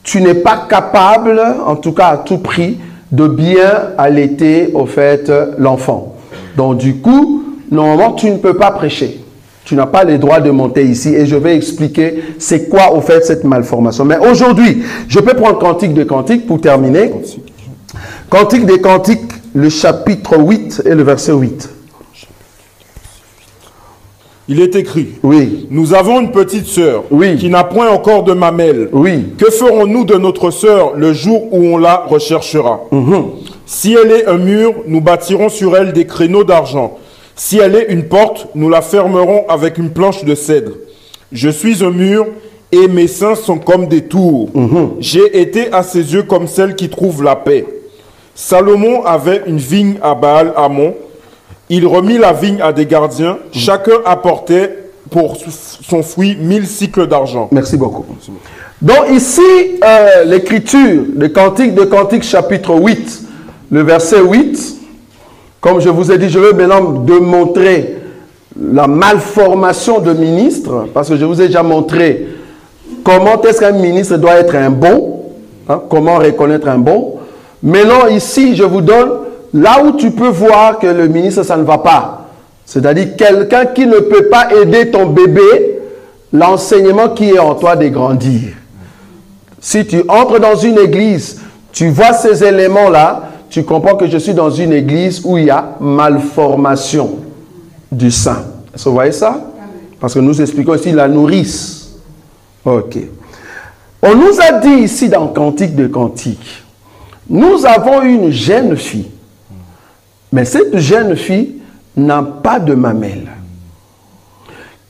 tu n'es pas capable, en tout cas à tout prix, de bien allaiter, au fait, l'enfant. Donc, du coup, normalement, tu ne peux pas prêcher. Tu n'as pas le droit de monter ici et je vais expliquer c'est quoi au fait cette malformation. Mais aujourd'hui, je peux prendre Cantique de Cantique pour terminer. Cantique des Cantiques, le chapitre 8 et le verset 8. Il est écrit. Oui. Nous avons une petite sœur qui n'a point encore de mamelle. Oui. Que ferons-nous de notre sœur le jour où on la recherchera? Si elle est un mur, nous bâtirons sur elle des créneaux d'argent. Si elle est une porte, nous la fermerons avec une planche de cèdre. Je suis un mur et mes seins sont comme des tours. J'ai été à ses yeux comme celle qui trouve la paix. Salomon avait une vigne à Baal-Hamon. Il remit la vigne à des gardiens. Chacun apportait pour son fruit 1000 cycles d'argent. Merci beaucoup. Donc ici, l'écriture, le Cantique de Cantique chapitre 8, le verset 8, comme je vous ai dit, je veux maintenant démontrer la malformation de ministre, parce que je vous ai déjà montré comment est-ce qu'un ministre doit être un bon, comment reconnaître un bon. Maintenant, ici, je vous donne là où tu peux voir que le ministre, ça ne va pas. C'est-à-dire quelqu'un qui ne peut pas aider ton bébé, l'enseignement qui est en toi de grandir. Si tu entres dans une église, tu vois ces éléments-là, tu comprends que je suis dans une église où il y a malformation du sein. Est-ce que vous voyez ça? Parce que nous expliquons ici la nourrice. Ok. On nous a dit ici dans Cantique de Cantique, nous avons une jeune fille. Mais cette jeune fille n'a pas de mamelle.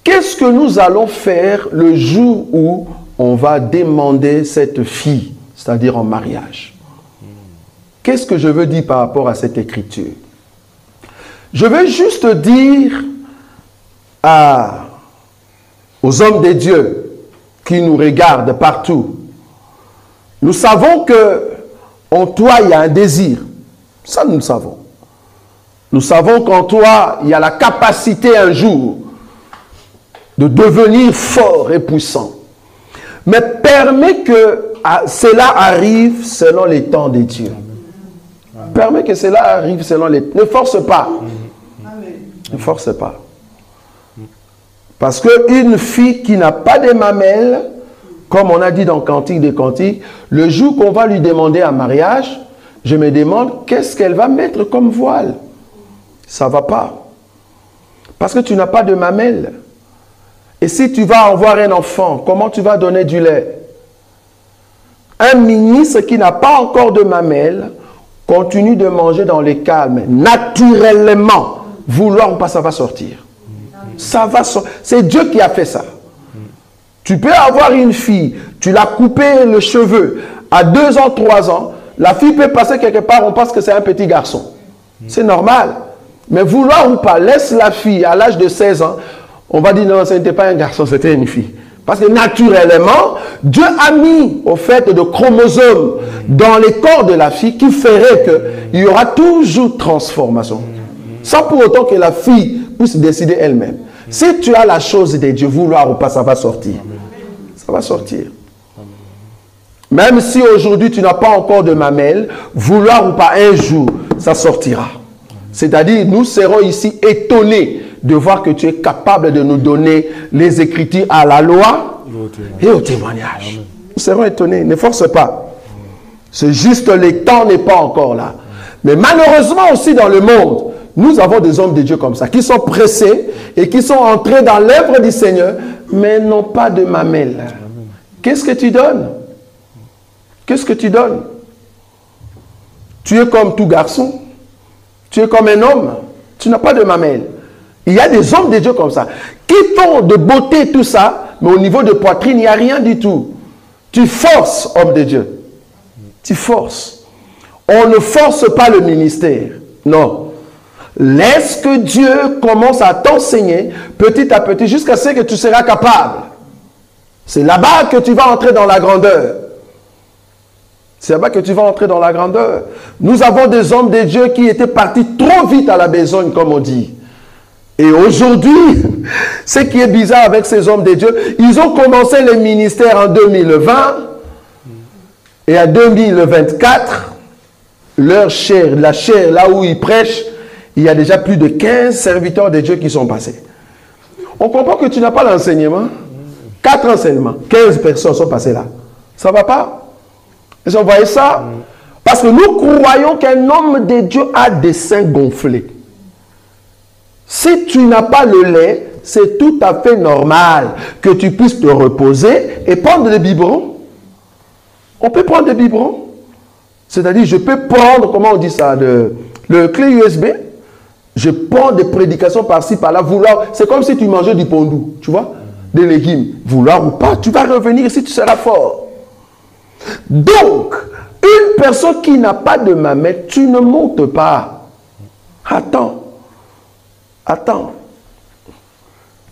Qu'est-ce que nous allons faire le jour où on va demander cette fille, c'est-à-dire en mariage? Qu'est-ce que je veux dire par rapport à cette écriture? Je veux juste dire aux hommes de Dieu qui nous regardent partout, nous savons que en toi, il y a un désir. Ça, nous le savons. Nous savons qu'en toi, il y a la capacité un jour de devenir fort et puissant. Mais permets que cela arrive selon les temps de Dieu. Permets que cela arrive selon les... Ne force pas. Ne force pas. Parce qu'une fille qui n'a pas de mamelles, comme on a dit dans Cantique des Cantiques, le jour qu'on va lui demander un mariage, je me demande qu'est-ce qu'elle va mettre comme voile. Ça ne va pas. Parce que tu n'as pas de mamelles. Et si tu vas avoir un enfant, comment tu vas donner du lait? Un ministre qui n'a pas encore de mamelle continue de manger dans les calmes. Naturellement, vouloir ou pas, ça va sortir. Ça va sortir. C'est Dieu qui a fait ça. Tu peux avoir une fille, tu l'as coupé le cheveu à 2 ans, 3 ans, la fille peut passer quelque part, on pense que c'est un petit garçon. C'est normal. Mais vouloir ou pas, laisse la fille à l'âge de 16 ans, on va dire non, ce n'était pas un garçon, c'était une fille. Parce que naturellement, Dieu a mis au fait de chromosomes dans les corps de la fille qui ferait qu'il y aura toujours transformation. Sans pour autant que la fille puisse décider elle-même. Si tu as la chose de Dieu, vouloir ou pas, ça va sortir. Ça va sortir. Même si aujourd'hui tu n'as pas encore de mamelle, vouloir ou pas, un jour, ça sortira. C'est-à-dire, nous serons ici étonnés de voir que tu es capable de nous donner les Écritures à la loi et au témoignage. Nous serons étonnés. Ne force pas. C'est juste le temps n'est pas encore là. Mais malheureusement aussi dans le monde, nous avons des hommes de Dieu comme ça, qui sont pressés et qui sont entrés dans l'œuvre du Seigneur, mais n'ont pas de mamelle. Qu'est-ce que tu donnes? Qu'est-ce que tu donnes? Tu es comme tout garçon. Tu es comme un homme. Tu n'as pas de mamelle. Il y a des hommes de Dieu comme ça, qui font de beauté tout ça, mais au niveau de poitrine, il n'y a rien du tout. Tu forces, homme de Dieu. Tu forces. On ne force pas le ministère. Non. Laisse que Dieu commence à t'enseigner petit à petit jusqu'à ce que tu seras capable. C'est là-bas que tu vas entrer dans la grandeur. C'est là-bas que tu vas entrer dans la grandeur. Nous avons des hommes de Dieu qui étaient partis trop vite à la besogne, comme on dit. Et aujourd'hui, ce qui est bizarre avec ces hommes de Dieu, ils ont commencé le ministère en 2020 et en 2024, leur chair, la chair, là où ils prêchent, il y a déjà plus de 15 serviteurs de Dieu qui sont passés. On comprend que tu n'as pas l'enseignement. 4 enseignements, 15 personnes sont passées là. Ça ne va pas? Vous voyez ça? Parce que nous croyons qu'un homme de Dieu a des seins gonflés. Si tu n'as pas le lait, c'est tout à fait normal que tu puisses te reposer et prendre des biberons. On peut prendre des biberons. C'est-à-dire, je peux prendre, comment on dit ça, le clé USB. Je prends des prédications par-ci, par-là. Vouloir, c'est comme si tu mangeais du pondou, tu vois, des légumes. Vouloir ou pas, tu vas revenir ici, tu seras fort. Donc, une personne qui n'a pas de mamelle, tu ne montes pas. Attends. Attends.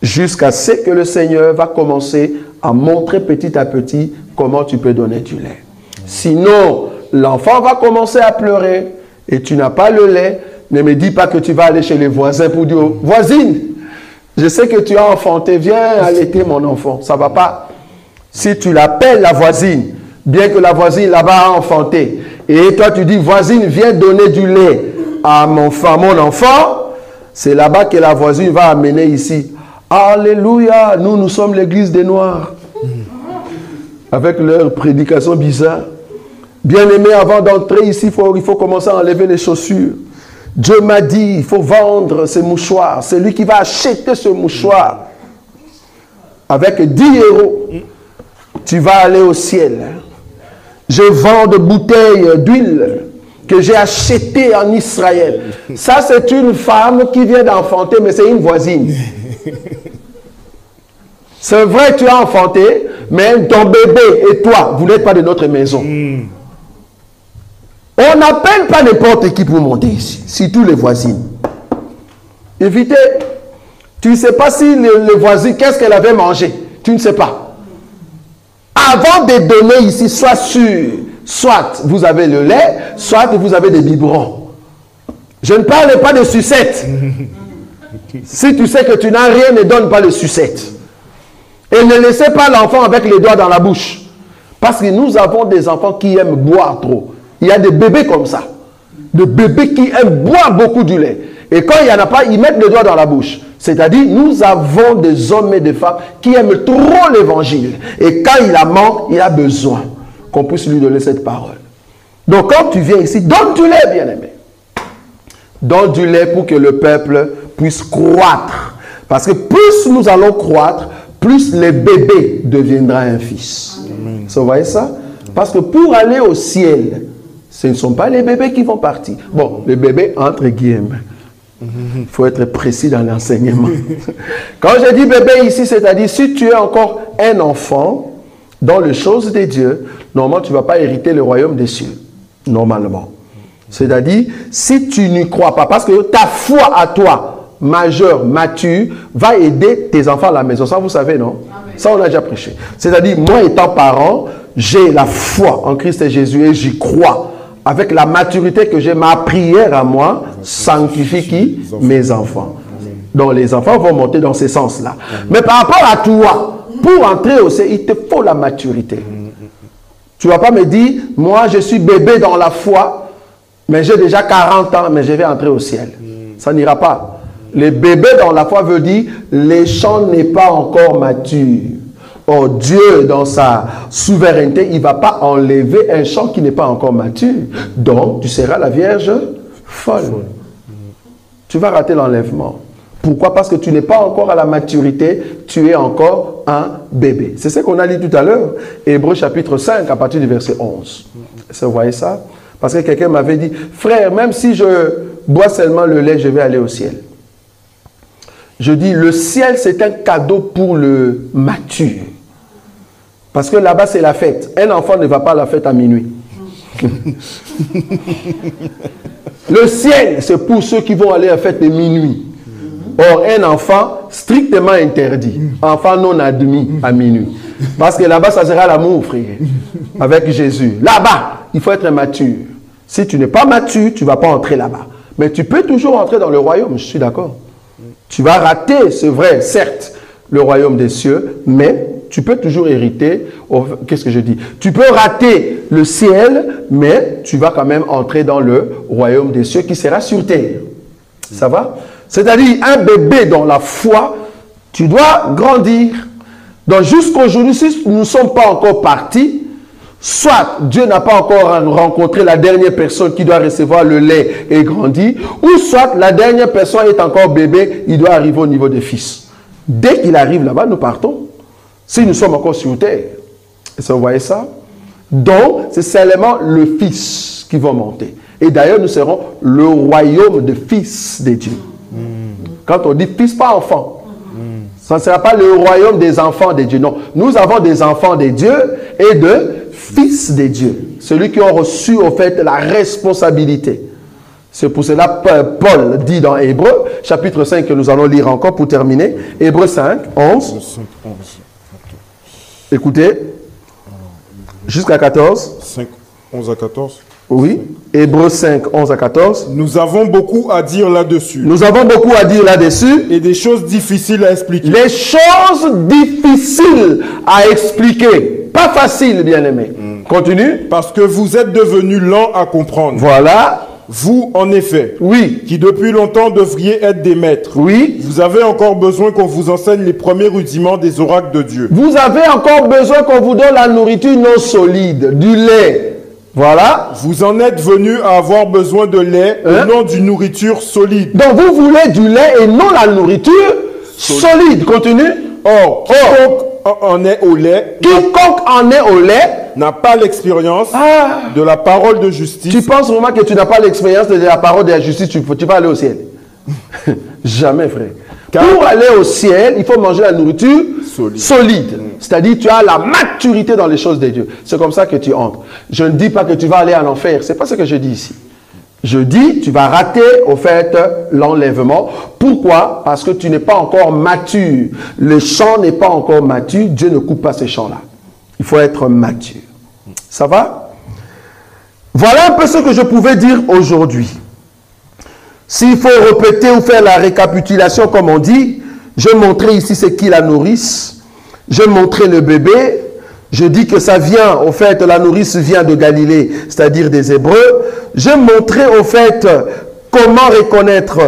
Jusqu'à ce que le Seigneur va commencer à montrer petit à petit comment tu peux donner du lait. Sinon, l'enfant va commencer à pleurer et tu n'as pas le lait. Ne me dis pas que tu vas aller chez les voisins pour dire « Voisine, je sais que tu as enfanté, viens allaiter mon enfant. » Ça ne va pas. Si tu l'appelles la voisine, bien que la voisine là-bas a enfanté, et toi tu dis « Voisine, viens donner du lait à mon enfant », c'est là-bas que la voisine va amener ici. Alléluia, nous sommes l'église des Noirs. Avec leur prédication bizarre. Bien-aimé, avant d'entrer ici, il faut commencer à enlever les chaussures. Dieu m'a dit, il faut vendre ces mouchoirs. C'est lui qui va acheter ce mouchoir. Avec 10 €, tu vas aller au ciel. Je vends des bouteilles d'huile que j'ai achetées en Israël. Ça, c'est une femme qui vient d'enfanter, mais c'est une voisine. C'est vrai, tu as enfanté, mais ton bébé et toi, vous n'êtes pas de notre maison. On n'appelle pas n'importe qui pour monter ici, surtout les voisines. Évitez. Tu ne sais pas si les voisines, qu'est-ce qu'elle avait mangé. Tu ne sais pas. Avant de donner ici, sois sûr. Soit vous avez le lait, soit vous avez des biberons. Je ne parle pas de sucettes. Si tu sais que tu n'as rien, ne donne pas de sucettes. Et ne laissez pas l'enfant avec les doigts dans la bouche. Parce que nous avons des enfants qui aiment boire trop. Il y a des bébés comme ça. Des bébés qui aiment boire beaucoup du lait. Et quand il n'y en a pas, ils mettent le doigt dans la bouche. C'est-à-dire, nous avons des hommes et des femmes qui aiment trop l'évangile. Et quand il la manque, il a besoin qu'on puisse lui donner cette parole. Donc, quand tu viens ici, donne du lait, bien-aimé. Donne du lait pour que le peuple puisse croître. Parce que plus nous allons croître, plus le bébé deviendra un fils. Amen. Vous voyez ça? Parce que pour aller au ciel, ce ne sont pas les bébés qui vont partir. Bon, les bébés entre guillemets. Il faut être précis dans l'enseignement. Quand je dis bébé ici, c'est-à-dire si tu es encore un enfant dans les choses de Dieu, normalement tu ne vas pas hériter le royaume des cieux. Normalement. C'est-à-dire, si tu n'y crois pas, parce que ta foi à toi, majeur, mature, va aider tes enfants à la maison. Ça, vous savez, non? Amen. Ça, on a déjà prêché. C'est-à-dire, moi étant parent, j'ai la foi en Christ et Jésus et j'y crois. Avec la maturité que j'ai, ma prière à moi sanctifie qui? Mes enfants. Donc, les enfants vont monter dans ce sens-là. Mais par rapport à toi, pour entrer au ciel, il te faut la maturité. Tu ne vas pas me dire, moi, je suis bébé dans la foi, mais j'ai déjà 40 ans, mais je vais entrer au ciel. Ça n'ira pas. Le bébé dans la foi veut dire, le champ n'est pas encore mature. Or, Dieu, dans sa souveraineté, il ne va pas enlever un champ qui n'est pas encore mature. Donc, tu seras la Vierge folle. Tu vas rater l'enlèvement. Pourquoi? Parce que tu n'es pas encore à la maturité, tu es encore un bébé. C'est ce qu'on a dit tout à l'heure. Hébreux chapitre 5, à partir du verset 11. Vous voyez ça? Parce que quelqu'un m'avait dit, frère, même si je bois seulement le lait, je vais aller au ciel. Je dis, le ciel, c'est un cadeau pour le mature. Parce que là-bas, c'est la fête. Un enfant ne va pas à la fête à minuit. Le ciel, c'est pour ceux qui vont aller à la fête de minuit. Or, un enfant strictement interdit. Enfant non admis à minuit. Parce que là-bas, ça sera l'amour, frère. Avec Jésus. Là-bas, il faut être mature. Si tu n'es pas mature, tu ne vas pas entrer là-bas. Mais tu peux toujours entrer dans le royaume, je suis d'accord. Tu vas rater, c'est vrai, certes, le royaume des cieux, mais tu peux toujours hériter. Qu'est-ce que je dis? Tu peux rater le ciel, mais tu vas quand même entrer dans le royaume des cieux qui sera sur terre. Ça va? C'est-à-dire, un bébé dans la foi, tu dois grandir. Donc, jusqu'aujourd'hui, si nous ne sommes pas encore partis, soit Dieu n'a pas encore rencontré la dernière personne qui doit recevoir le lait et grandir, ou soit la dernière personne est encore bébé, il doit arriver au niveau des fils. Dès qu'il arrive là-bas, nous partons. Si nous sommes encore sur terre. Vous voyez ça? Donc, c'est seulement le fils qui va monter. Et d'ailleurs, nous serons le royaume de fils de Dieu. Quand on dit fils, pas enfant. Ça ne sera pas le royaume des enfants de Dieu. Non, nous avons des enfants de Dieu et de fils de Dieu. Celui qui a reçu, au fait, la responsabilité. C'est pour cela Paul dit dans Hébreux, chapitre 5, que nous allons lire encore pour terminer. Hébreux 5, 11. Écoutez, jusqu'à 14. 5, 11 à 14. Oui, Hébreux 5, 11 à 14. Nous avons beaucoup à dire là-dessus. Nous avons beaucoup à dire là-dessus. Et des choses difficiles à expliquer. Les choses difficiles à expliquer. Pas facile, bien-aimé. Continue. Parce que vous êtes devenus lents à comprendre. Voilà. Vous, en effet, oui, qui depuis longtemps devriez être des maîtres, oui, vous avez encore besoin qu'on vous enseigne les premiers rudiments des oracles de Dieu. Vous avez encore besoin qu'on vous donne la nourriture non solide, du lait. Voilà. Vous en êtes venus à avoir besoin de lait et non d'une nourriture solide. Donc vous voulez du lait et non la nourriture solide. Continue. Or, quiconque en est au lait, quiconque en est au lait n'a pas l'expérience de la parole de justice. Tu penses vraiment que tu n'as pas l'expérience de la parole de la justice, tu vas aller au ciel? Jamais, frère. Car pour aller au ciel, il faut manger la nourriture solide. C'est-à-dire, tu as la maturité dans les choses de Dieu. C'est comme ça que tu entres. Je ne dis pas que tu vas aller en enfer. Ce n'est pas ce que je dis ici. Je dis, tu vas rater, au fait, l'enlèvement. Pourquoi? Parce que tu n'es pas encore mature. Le champ n'est pas encore mature. Dieu ne coupe pas ces champs-là. Il faut être mature. Ça va? Voilà un peu ce que je pouvais dire aujourd'hui. S'il faut répéter ou faire la récapitulation, comme on dit, je montrais ici ce qui la nourrice. Je montrais le bébé. Je dis que ça vient, au fait, la nourrice vient de Galilée, c'est-à-dire des Hébreux. Je montrais, au fait, comment reconnaître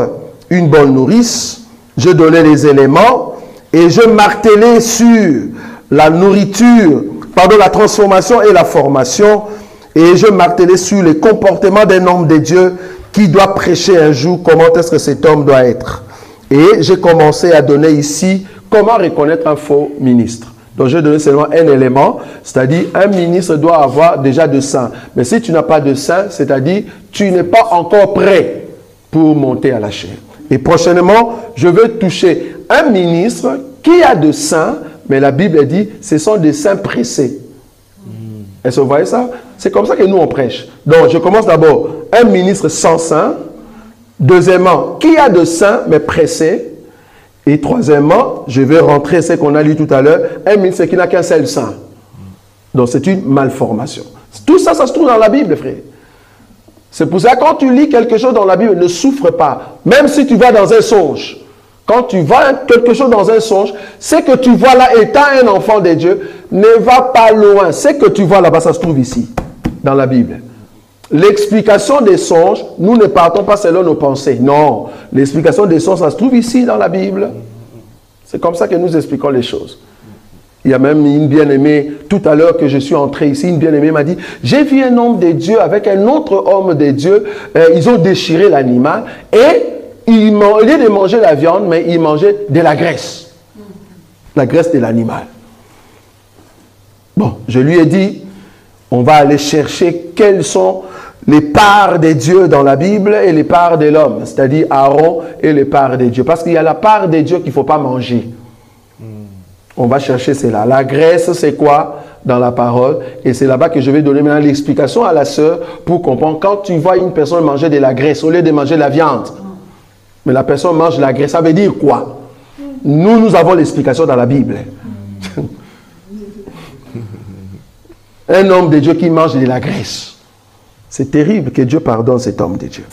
une bonne nourrice. Je donnais les éléments et je martelais sur la nourriture, pardon, la transformation et la formation. Et je martelais sur les comportements d'un homme de Dieu qui doit prêcher un jour comment est-ce que cet homme doit être. Et j'ai commencé à donner ici comment reconnaître un faux ministre. Donc, je vais donner seulement un élément, c'est-à-dire un ministre doit avoir déjà de sang. Mais si tu n'as pas de sang, c'est-à-dire tu n'es pas encore prêt pour monter à la chair. Et prochainement, je veux toucher un ministre qui a de sang, mais la Bible dit ce sont des saints pressés. Est-ce que vous voyez ça? C'est comme ça que nous on prêche. Donc, je commence d'abord un ministre sans sang. Deuxièmement, qui a de sang, mais pressé. Et troisièmement, je vais rentrer ce qu'on a lu tout à l'heure, un ministre qui n'a qu'un seul sang. Donc c'est une malformation. Tout ça, ça se trouve dans la Bible, frère. C'est pour ça que quand tu lis quelque chose dans la Bible, ne souffre pas. Même si tu vas dans un songe. Quand tu vois quelque chose dans un songe, ce que tu vois là, étant un enfant de Dieu, ne va pas loin. Ce que tu vois là-bas, ça se trouve ici, dans la Bible. L'explication des songes, nous ne partons pas selon nos pensées. Non, l'explication des songes, ça se trouve ici dans la Bible. C'est comme ça que nous expliquons les choses. Il y a même une bien-aimée, tout à l'heure que je suis entré ici, une bien-aimée m'a dit, j'ai vu un homme de Dieu avec un autre homme de Dieu, ils ont déchiré l'animal et au lieu de manger la viande, mais ils mangeaient de la graisse. La graisse de l'animal. Bon, je lui ai dit, on va aller chercher quelles sont les parts des dieux dans la Bible et les parts de l'homme, c'est-à-dire Aaron et les parts des dieux. Parce qu'il y a la part des dieux qu'il ne faut pas manger. On va chercher cela. La graisse, c'est quoi dans la parole? Et c'est là-bas que je vais donner maintenant l'explication à la sœur pour comprendre. Quand tu vois une personne manger de la graisse au lieu de manger de la viande, mais la personne mange de la graisse, ça veut dire quoi? Nous avons l'explication dans la Bible. Un homme de Dieu qui mange de la graisse. C'est terrible, que Dieu pardonne cet homme de Dieu.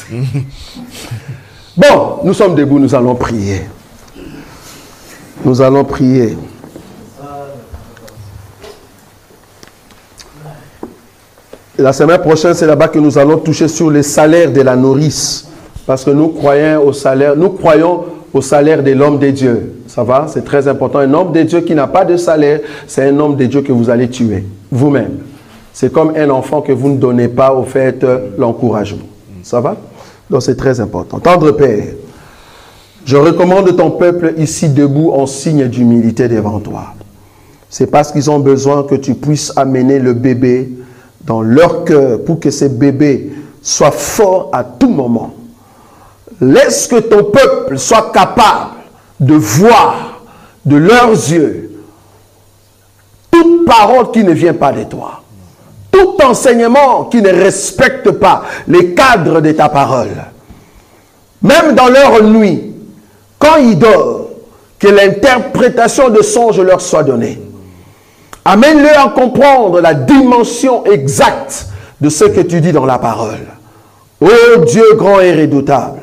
Bon, nous sommes debout, nous allons prier. Nous allons prier. La semaine prochaine, c'est là-bas que nous allons toucher sur les salaires de la nourrice. Parce que nous croyons au salaire de l'homme de Dieu. Ça va? C'est très important. Un homme de Dieu qui n'a pas de salaire, c'est un homme de Dieu que vous allez tuer, vous-même. C'est comme un enfant que vous ne donnez pas au fait l'encouragement. Ça va? Donc c'est très important. Tendre Père, je recommande ton peuple ici debout en signe d'humilité devant toi. C'est parce qu'ils ont besoin que tu puisses amener le bébé dans leur cœur pour que ces bébés soient forts à tout moment. Laisse que ton peuple soit capable de voir de leurs yeux toute parole qui ne vient pas de toi. Tout enseignement qui ne respecte pas les cadres de ta parole. Même dans leur nuit, quand ils dorment, que l'interprétation de songes leur soit donnée. Amène-le à comprendre la dimension exacte de ce que tu dis dans la parole. Ô Dieu grand et redoutable,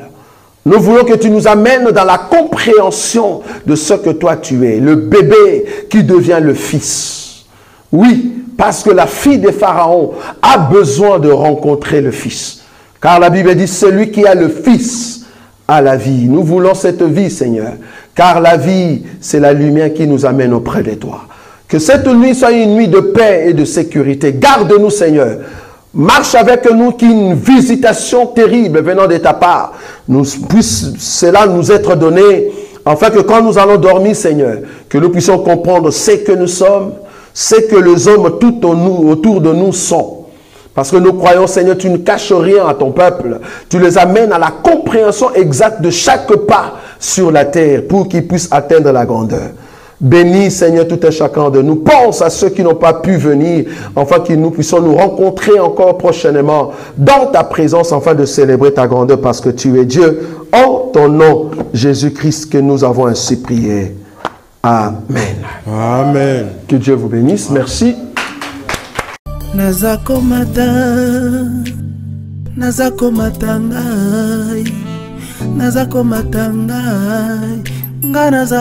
nous voulons que tu nous amènes dans la compréhension de ce que toi tu es, le bébé qui devient le fils. Oui, parce que la fille de Pharaon a besoin de rencontrer le fils. Car la Bible dit, celui qui a le fils a la vie. Nous voulons cette vie, Seigneur. Car la vie, c'est la lumière qui nous amène auprès de toi. Que cette nuit soit une nuit de paix et de sécurité. Garde-nous, Seigneur. Marche avec nous, qu'une visitation terrible venant de ta part puisse cela nous être donné, afin que quand nous allons dormir, Seigneur, que nous puissions comprendre ce que nous sommes, ce que les hommes tout autour de nous sont. Parce que nous croyons, Seigneur, tu ne caches rien à ton peuple. Tu les amènes à la compréhension exacte de chaque pas sur la terre pour qu'ils puissent atteindre la grandeur. Bénis, Seigneur, tout un chacun de nous. Pense à ceux qui n'ont pas pu venir, afin que nous puissions nous rencontrer encore prochainement dans ta présence, afin de célébrer ta grandeur, parce que tu es Dieu. En ton nom, Jésus-Christ, que nous avons ainsi prié. Amen. Amen. Que Dieu vous bénisse. Merci.